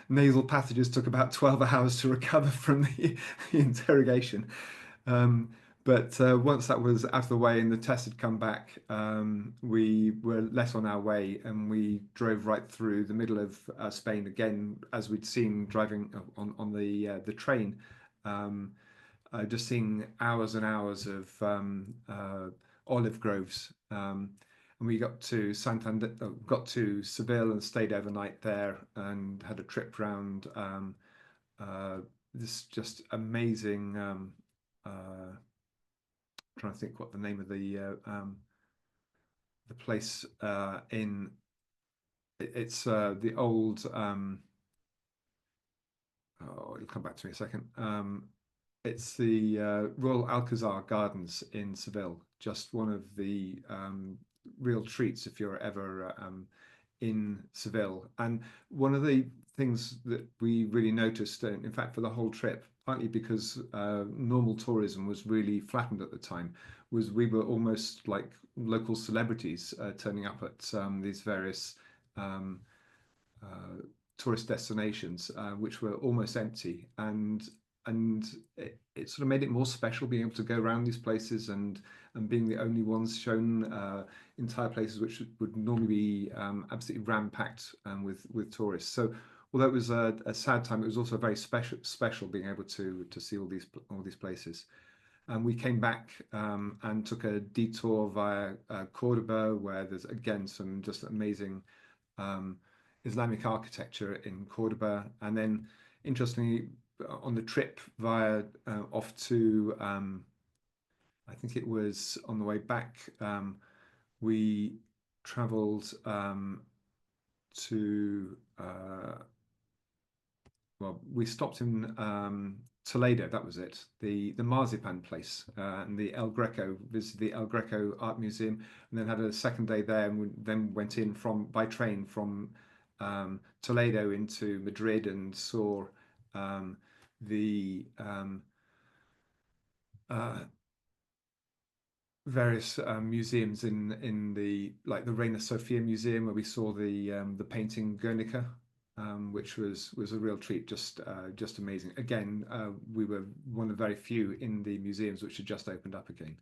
nasal passages took about 12 hours to recover from the interrogation. But once that was out of the way and the test had come back, we were let on our way, and we drove right through the middle of Spain again, as we'd seen driving on the train. Just seeing hours and hours of olive groves. And we got to Santander, got to Seville, and stayed overnight there, and had a trip around this just amazing. Trying to think what the name of the place in. It's the old. Oh, it'll come back to me in a second. It's the Royal Alcazar Gardens in Seville. Just one of the real treats if you're ever in Seville. And one of the things that we really noticed, in fact, for the whole trip, partly because normal tourism was really flattened at the time, was we were almost like local celebrities turning up at these various tourist destinations, which were almost empty, and it sort of made it more special being able to go around these places and being the only ones shown entire places which would normally be absolutely ram-packed with tourists. So although it was a sad time, it was also very special being able to see all these places. And we came back and took a detour via Cordoba, where there's again some just amazing Islamic architecture in Cordoba. And then, interestingly, on the trip via off to, I think it was on the way back, we traveled to, well, we stopped in Toledo, that was it, the marzipan place, and the El Greco, visited the El Greco Art Museum, and then had a second day there, and then went in by train from Toledo into Madrid, and saw the various museums in the, like the Reina Sofia Museum, where we saw the painting Guernica, which was a real treat, just amazing. Again, we were one of the very few in the museums which had just opened up again.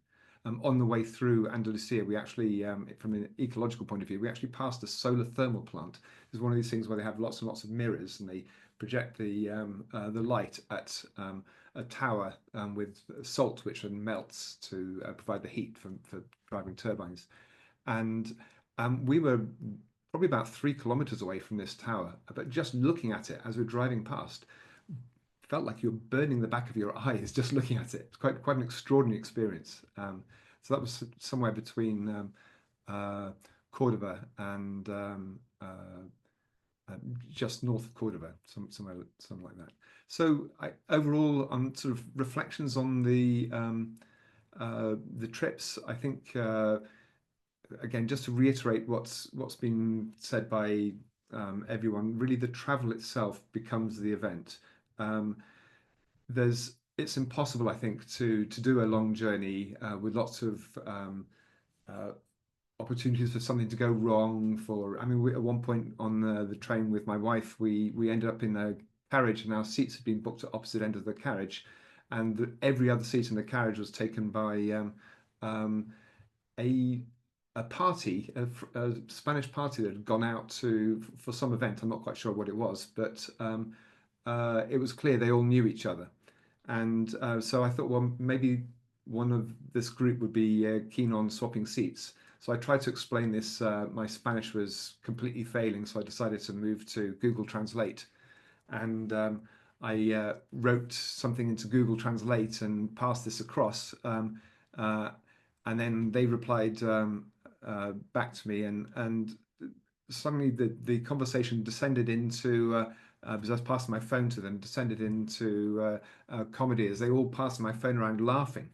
On the way through Andalusia, we actually, from an ecological point of view, we actually passed a solar thermal plant. It's one of these things where they have lots and lots of mirrors, and they project the light at a tower with salt, which then melts to provide the heat for driving turbines. And we were probably about 3 kilometers away from this tower, but just looking at it as we're driving past, felt like you're burning the back of your eyes just looking at it. It's quite an extraordinary experience. So that was somewhere between Cordoba and just north of Cordoba, somewhere like that. So overall, on sort of reflections on the trips, I think again, just to reiterate what's been said by everyone, really the travel itself becomes the event. It's impossible, I think, to do a long journey with lots of opportunities for something to go wrong. I mean, at one point on the train with my wife, we ended up in a carriage, and our seats had been booked at opposite end of the carriage, and every other seat in the carriage was taken by a party, a Spanish party that had gone out for some event. I'm not quite sure what it was, but it was clear they all knew each other. And so I thought, well, maybe one of this group would be keen on swapping seats. So I tried to explain this. My Spanish was completely failing, so I decided to move to Google Translate. And I wrote something into Google Translate and passed this across. And then they replied back to me, and suddenly the conversation descended into, because I was passing my phone to them, descended into comedy as they all passed my phone around laughing.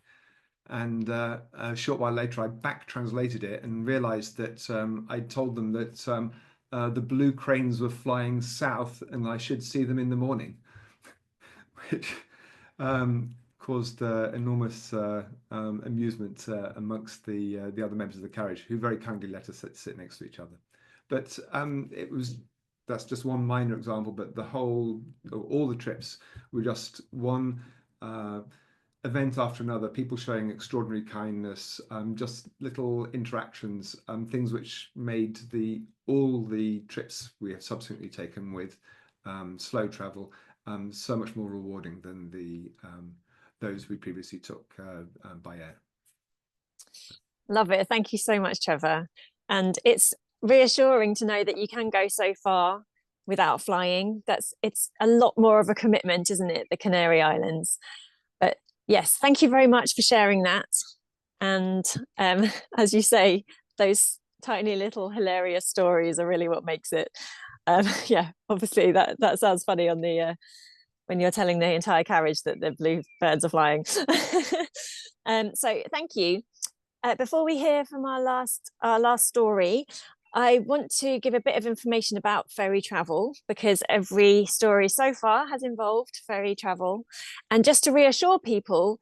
And a short while later, I back translated it and realized that I told them that the blue cranes were flying south and I should see them in the morning, which caused enormous amusement amongst the other members of the carriage, who very kindly let us sit next to each other. But that's just one minor example, but all the trips were just one event after another, people showing extraordinary kindness, just little interactions, things which made all the trips we have subsequently taken with slow travel so much more rewarding than those we previously took by air. Love it. Thank you so much, Trevor. And it's reassuring to know that you can go so far without flying. It's a lot more of a commitment, isn't it? The Canary Islands. But yes, thank you very much for sharing that. And as you say, those tiny little hilarious stories are really what makes it. Yeah, obviously that sounds funny on the when you're telling the entire carriage that the blue birds are flying. So thank you. Before we hear from our last story, I want to give a bit of information about ferry travel, because every story so far has involved ferry travel. And just to reassure people,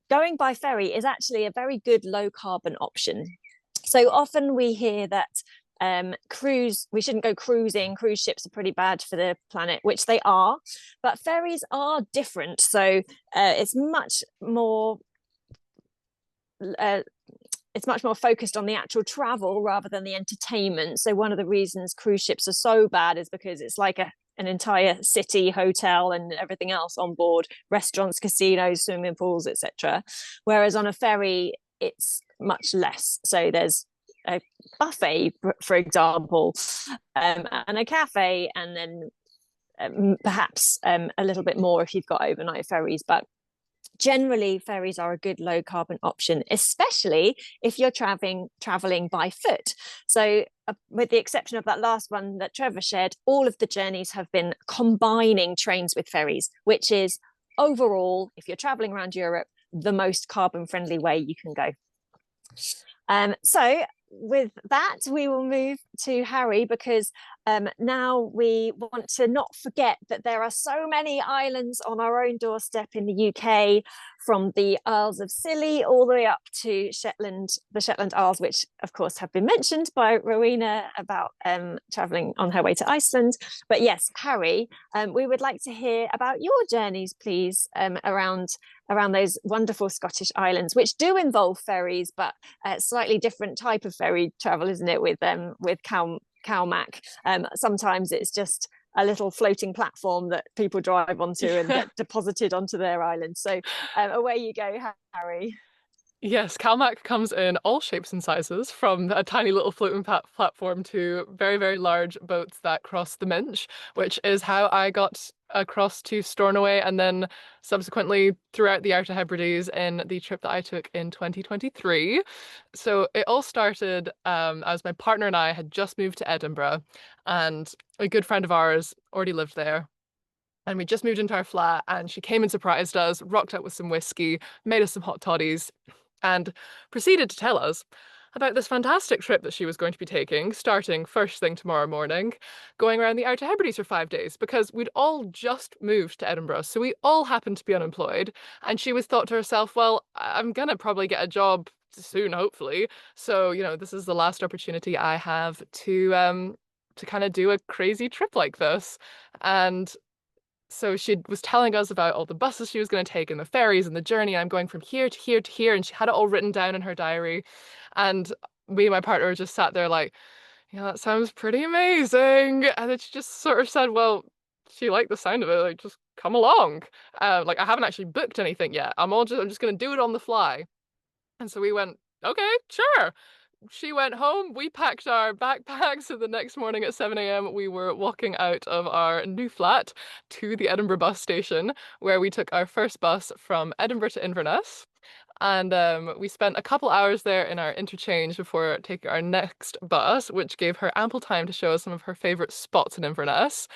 going by ferry is actually a very good low carbon option. So often we hear that we shouldn't go cruising, cruise ships are pretty bad for the planet, which they are, but ferries are different. So it's much more focused on the actual travel rather than the entertainment. So one of the reasons cruise ships are so bad is because it's like an entire city, hotel and everything else on board, restaurants, casinos, swimming pools, etc. Whereas on a ferry, it's much less. So there's a buffet, for example, and a cafe, and then perhaps a little bit more if you've got overnight ferries. But generally, ferries are a good low carbon option, especially if you're traveling by foot. So with the exception of that last one that Trevor shared, all of the journeys have been combining trains with ferries, which is overall, if you're traveling around Europe, the most carbon friendly way you can go. So with that, we will move to Harry, because now we want to not forget that there are so many islands on our own doorstep in the UK, from the Isles of Scilly all the way up to the Shetland Isles, which of course have been mentioned by Rowena about travelling on her way to Iceland. But yes, Harry, we would like to hear about your journeys, please, around those wonderful Scottish islands, which do involve ferries, but a slightly different type of ferry travel, isn't it, with CalMac? Sometimes it's just a little floating platform that people drive onto and get deposited onto their island. So away you go, Harry. Yes, CalMac comes in all shapes and sizes, from a tiny little floating platform to very, very large boats that cross the Minch, which is how I got across to Stornoway and then subsequently throughout the Outer Hebrides in the trip that I took in 2023. So it all started as my partner and I had just moved to Edinburgh, and a good friend of ours already lived there. And we just moved into our flat, and she came and surprised us, rocked up with some whiskey, made us some hot toddies, and proceeded to tell us about this fantastic trip that she was going to be taking, starting first thing tomorrow morning, going around the Outer Hebrides for 5 days, because we'd all just moved to Edinburgh, so we all happened to be unemployed, and she was thought to herself, well, I'm gonna probably get a job soon, hopefully, so, this is the last opportunity I have to kind of do a crazy trip like this. And so she was telling us about all the buses she was going to take and the ferries and the journey. And I'm going from here to here to here. And she had it all written down in her diary. And me and my partner just sat there like, yeah, that sounds pretty amazing. And then she just sort of said, well, she liked the sound of it. Like, just come along. Like, I haven't actually booked anything yet. I'm just going to do it on the fly. And so we went, okay, sure. She went home, we packed our backpacks, and the next morning at 7 a.m. we were walking out of our new flat to the Edinburgh bus station, where we took our first bus from Edinburgh to Inverness. And we spent a couple hours there in our interchange before taking our next bus, which gave her ample time to show us some of her favourite spots in Inverness.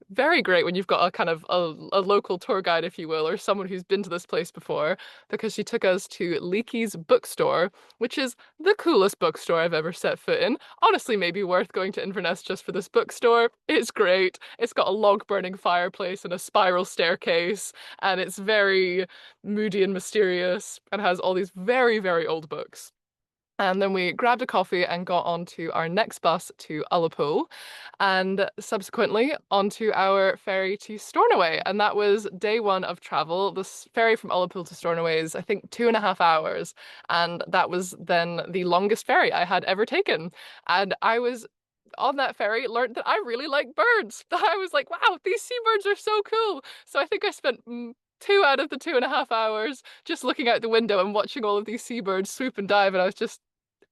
Very great when you've got a kind of a local tour guide, if you will, or someone who's been to this place before, because she took us to Leakey's bookstore, which is the coolest bookstore I've ever set foot in. Honestly, maybe worth going to Inverness just for this bookstore. It's great. It's got a log-burning fireplace and a spiral staircase, and it's very moody and mysterious, and has all these very, very old books. And then we grabbed a coffee and got onto our next bus to Ullapool, and subsequently onto our ferry to Stornoway. And that was day one of travel. This ferry from Ullapool to Stornoway is, I think, 2.5 hours. And that was then the longest ferry I had ever taken. And I was on that ferry, learned that I really like birds. I was like, wow, these seabirds are so cool. So I think I spent 2 out of the 2.5 hours just looking out the window and watching all of these seabirds swoop and dive, and I was just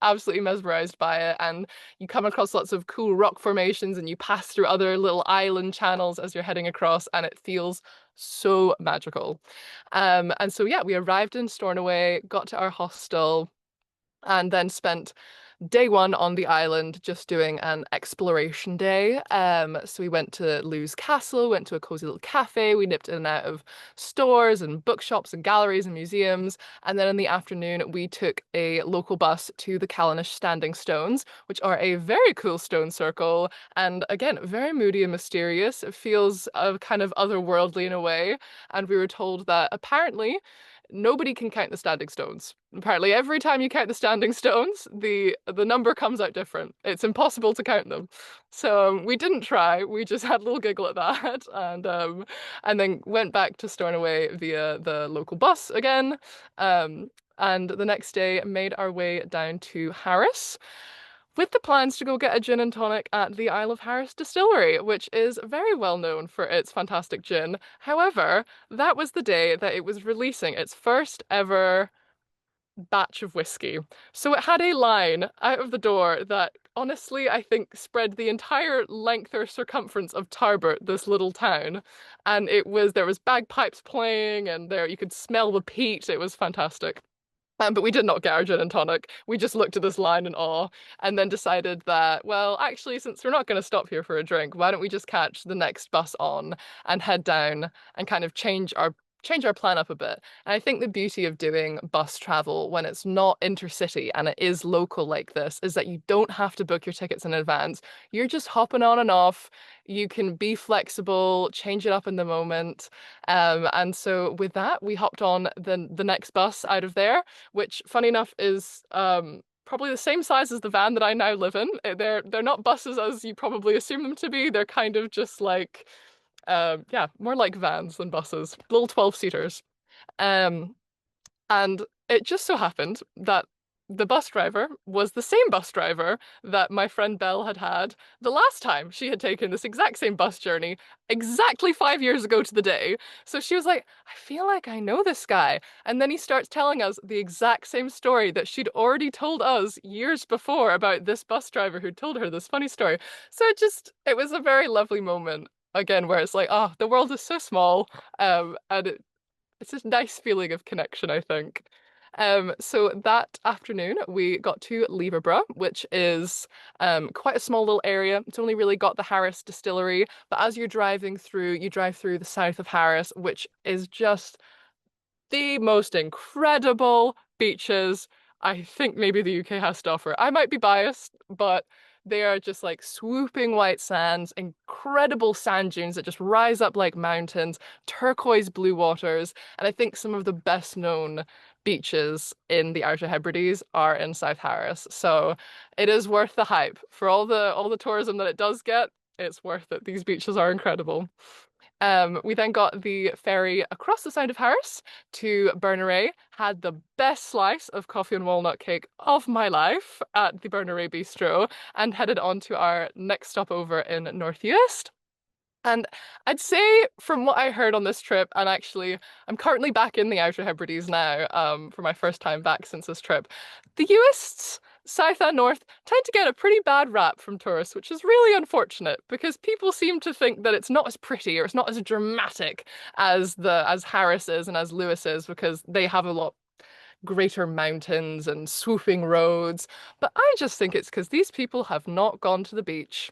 absolutely mesmerized by it. And you come across lots of cool rock formations, and you pass through other little island channels as you're heading across, and it feels so magical. And so yeah, we arrived in Stornoway, got to our hostel, and then spent day one on the island, just doing an exploration day. So we went to Lewes Castle, went to a cozy little cafe, we nipped in and out of stores and bookshops and galleries and museums. And then in the afternoon, we took a local bus to the Callanish Standing Stones, which are a very cool stone circle. And again, very moody and mysterious. It feels kind of otherworldly in a way. And we were told that apparently nobody can count the standing stones. Apparently, every time you count the standing stones, the number comes out different. It's impossible to count them. So we didn't try. We just had a little giggle at that, and then went back to Stornoway via the local bus again. And the next day made our way down to Harris, with the plans to go get a gin and tonic at the Isle of Harris distillery, which is very well known for its fantastic gin. However, that was the day that it was releasing its first ever batch of whiskey. So it had a line out of the door that honestly I think spread the entire length or circumference of Tarbert, this little town. And there was bagpipes playing, and there you could smell the peat. It was fantastic. But we did not get our gin and tonic. We just looked at this line in awe and then decided that, well, actually, since we're not going to stop here for a drink, why don't we just catch the next bus on and head down and kind of change our plan up a bit. And I think the beauty of doing bus travel when it's not intercity and it is local like this is that you don't have to book your tickets in advance. You're just hopping on and off. You can be flexible, change it up in the moment. And so with that, we hopped on the next bus out of there, which funny enough is probably the same size as the van that I now live in. They're not buses as you probably assume them to be. They're kind of just like yeah, more like vans than buses, little 12-seaters. And it just so happened that the bus driver was the same bus driver that my friend Belle had the last time she had taken this exact same bus journey, exactly 5 years ago to the day. So she was like, I feel like I know this guy. And then he starts telling us the exact same story that she'd already told us years before about this bus driver who told her this funny story. So it was a very lovely moment. Again, where it's like, oh, the world is so small, and it's a nice feeling of connection, I think. So that afternoon we got to Leverborough, which is quite a small little area. It's only really got the Harris distillery, but as you're driving through, you drive through the south of Harris, which is just the most incredible beaches I think maybe the UK has to offer. I might be biased, but they are just like swooping white sands, incredible sand dunes that just rise up like mountains, turquoise blue waters, and I think some of the best known beaches in the Outer Hebrides are in South Harris. So it is worth the hype. For all the tourism that it does get, it's worth it. These beaches are incredible. We then got the ferry across the Sound of Harris to Berneray, had the best slice of coffee and walnut cake of my life at the Berneray Bistro, and headed on to our next stopover in North Uist. And I'd say from what I heard on this trip, and actually I'm currently back in the Outer Hebrides now for my first time back since this trip, the Uists, south and north, tend to get a pretty bad rap from tourists, which is really unfortunate because people seem to think that it's not as pretty or it's not as dramatic as Harris is and as Lewis is, because they have a lot greater mountains and swooping roads. But I just think it's because these people have not gone to the beach.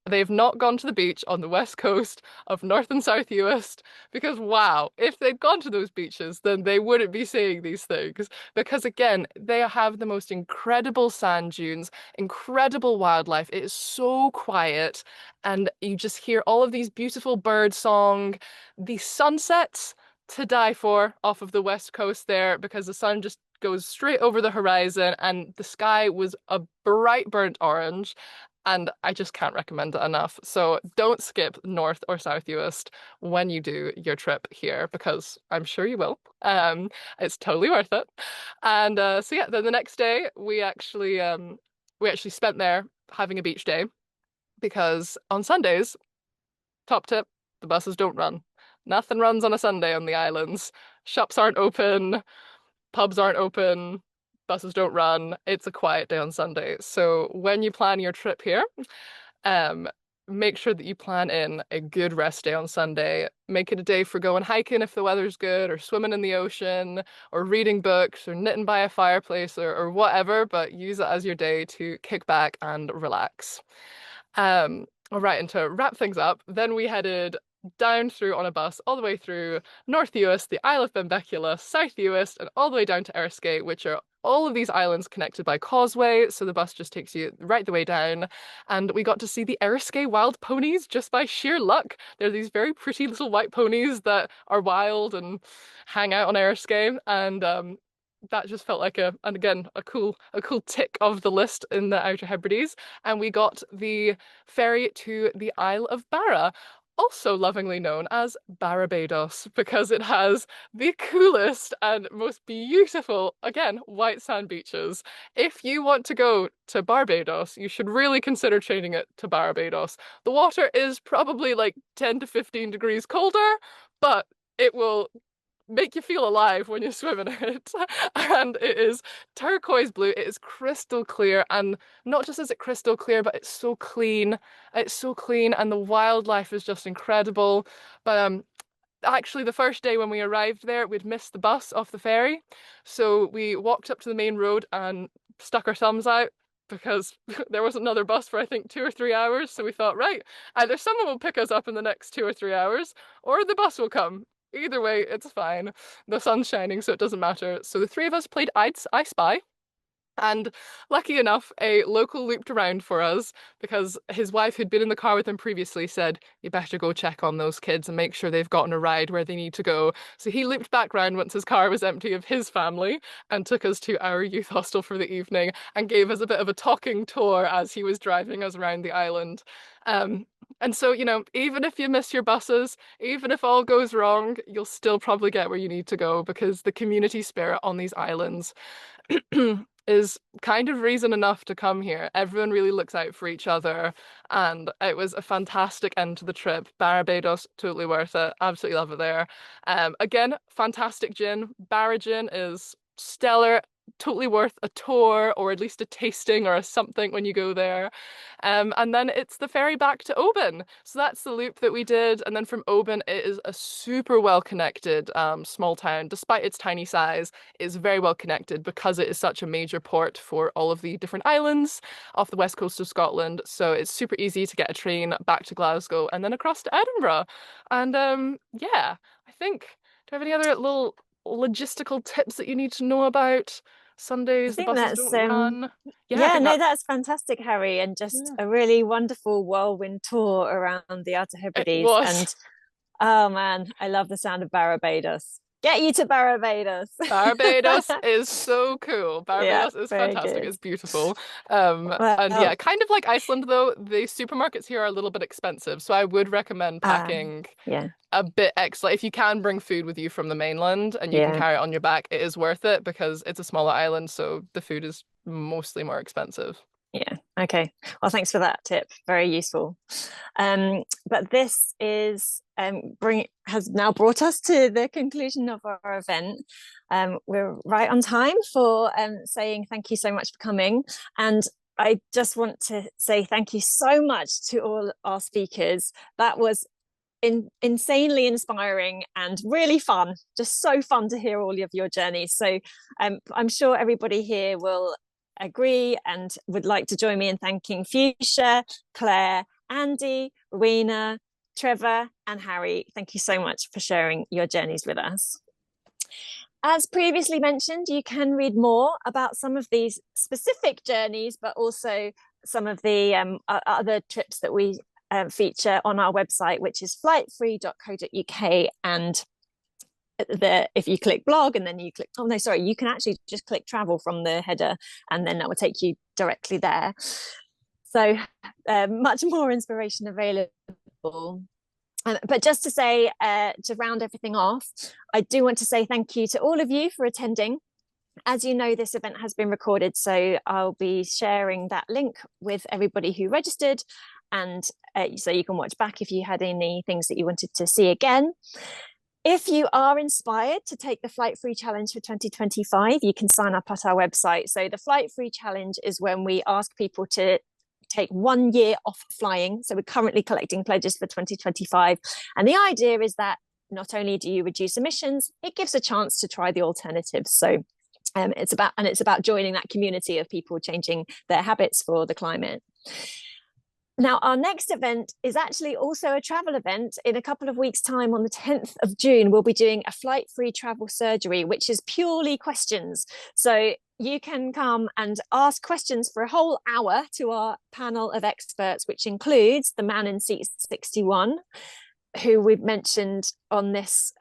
They've not gone to the beach on the west coast of North and South Uist, because wow, if they'd gone to those beaches, then they wouldn't be saying these things. Because again, they have the most incredible sand dunes, incredible wildlife. It is so quiet, and you just hear all of these beautiful bird song. The sunsets to die for off of the west coast there, because the sun just goes straight over the horizon and the sky was a bright burnt orange. And I just can't recommend it enough. So don't skip North or South Uist when you do your trip here, because I'm sure you will. It's totally worth it. And so yeah, then the next day we actually spent there having a beach day, because on Sundays, top tip, the buses don't run. Nothing runs on a Sunday on the islands. Shops aren't open, pubs aren't open, buses don't run. It's a quiet day on Sunday. So when you plan your trip here, make sure that you plan in a good rest day on Sunday. Make it a day for going hiking if the weather's good, or swimming in the ocean, or reading books, or knitting by a fireplace, or whatever, but use it as your day to kick back and relax. All right, and to wrap things up, then we headed down through on a bus all the way through North Uist, the Isle of Benbecula, South Uist, and all the way down to Erskine, which are all of these islands connected by causeway, so the bus just takes you right the way down. And we got to see the Erskine wild ponies just by sheer luck. They're these very pretty little white ponies that are wild and hang out on Erskine, and that just felt like a cool tick of the list in the Outer Hebrides. And we got the ferry to the Isle of Barra, also lovingly known as Barbados, because it has the coolest and most beautiful, again, white sand beaches. If you want to go to Barbados, you should really consider changing it to Barbados. The water is probably like 10 to 15 degrees colder, but it will make you feel alive when you swim in it. And it is turquoise blue, it is crystal clear, and not just is it crystal clear, but it's so clean. It's so clean, and the wildlife is just incredible. But actually the first day when we arrived there, we'd missed the bus off the ferry, so we walked up to the main road and stuck our thumbs out because there was another bus for I think 2 or 3 hours. So we thought, right, either someone will pick us up in the next 2 or 3 hours, or the bus will come. Either way, it's fine. The sun's shining, so it doesn't matter. So the three of us played I Spy. And lucky enough, a local looped around for us because his wife, who'd been in the car with him previously, said, you better go check on those kids and make sure they've gotten a ride where they need to go. So he looped back round once his car was empty of his family and took us to our youth hostel for the evening and gave us a bit of a talking tour as he was driving us around the island. And so, you know, even if you miss your buses, even if all goes wrong, you'll still probably get where you need to go, because the community spirit on these islands is kind of reason enough to come here. Everyone really looks out for each other, and it was a fantastic end to the trip. Barbados, totally worth it. Absolutely love it there. Again, fantastic gin. Barra gin is stellar. Totally worth a tour, or at least a tasting or a something when you go there. And then it's the ferry back to Oban. So that's the loop that we did. And then from Oban, it is a super well connected small town. Despite its tiny size, it is very well connected because it is such a major port for all of the different islands off the west coast of Scotland. So it's super easy to get a train back to Glasgow and then across to Edinburgh. And yeah, I think, do I have any other little logistical tips that you need to know about? Sundays, the buses don't run. Yeah, no, that's fantastic, Harry, and just a really wonderful whirlwind tour around the Outer Hebrides. And oh man, I love the sound of Barbados. Get you to Barbados. Barbados is so cool. Barbados is fantastic. Good. It's beautiful. And yeah, kind of like Iceland though, the supermarkets here are a little bit expensive. So I would recommend packing a bit extra. If you can bring food with you from the mainland and you can carry it on your back, it is worth it because it's a smaller island, so the food is mostly more expensive. Yeah, okay. Well, thanks for that tip. Very useful. But this is has now brought us to the conclusion of our event. We're right on time for saying thank you so much for coming. And I just want to say thank you so much to all our speakers. That was insanely inspiring and really fun. Just so fun to hear all of your journeys. So I'm sure everybody here will agree and would like to join me in thanking Fuchsia, Claire, Andy, Rowena, Trevor and Harry. Thank you so much for sharing your journeys with us. As previously mentioned, you can read more about some of these specific journeys, but also some of the other trips that we feature on our website, which is flightfree.co.uk. And if you click blog and then you click, oh no, sorry, you can actually just click travel from the header and then that will take you directly there. So much more inspiration available. But just to say, to round everything off, I do want to say thank you to all of you for attending. As you know, this event has been recorded, so I'll be sharing that link with everybody who registered, and so you can watch back if you had any things that you wanted to see again. If you are inspired to take the Flight Free Challenge for 2025, you can sign up at our website. So the Flight Free Challenge is when we ask people to take 1 year off flying. So we're currently collecting pledges for 2025. And the idea is that not only do you reduce emissions, it gives a chance to try the alternatives. So it's about joining that community of people changing their habits for the climate. Now, our next event is actually also a travel event. In a couple of weeks' time, on the 10th of June, we'll be doing a flight-free travel surgery, which is purely questions. So you can come and ask questions for a whole hour to our panel of experts, which includes the man in seat 61, who we've mentioned on this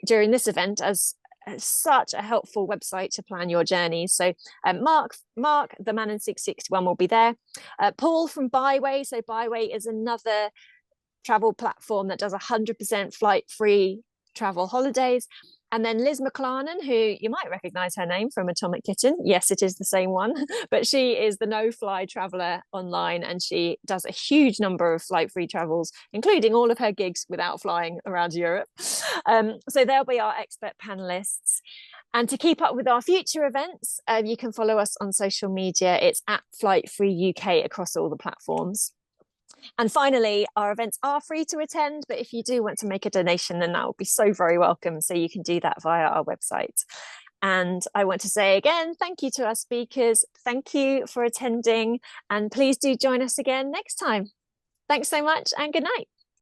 during this event as such a helpful website to plan your journey. So Mark, the man in 661, will be there. Paul from Byway. So Byway is another travel platform that does 100% flight-free travel holidays. And then Liz McLarnon, who you might recognize her name from Atomic Kitten. Yes, it is the same one, but she is the no-fly traveler online, and she does a huge number of flight-free travels, including all of her gigs without flying around Europe. So they'll be our expert panelists. And to keep up with our future events, you can follow us on social media. It's at Flight Free UK across all the platforms. And finally, our events are free to attend, but if you do want to make a donation, then that will be so very welcome. So you can do that via our website. And I want to say again, thank you to our speakers. Thank you for attending, and please do join us again next time. Thanks so much, and good night.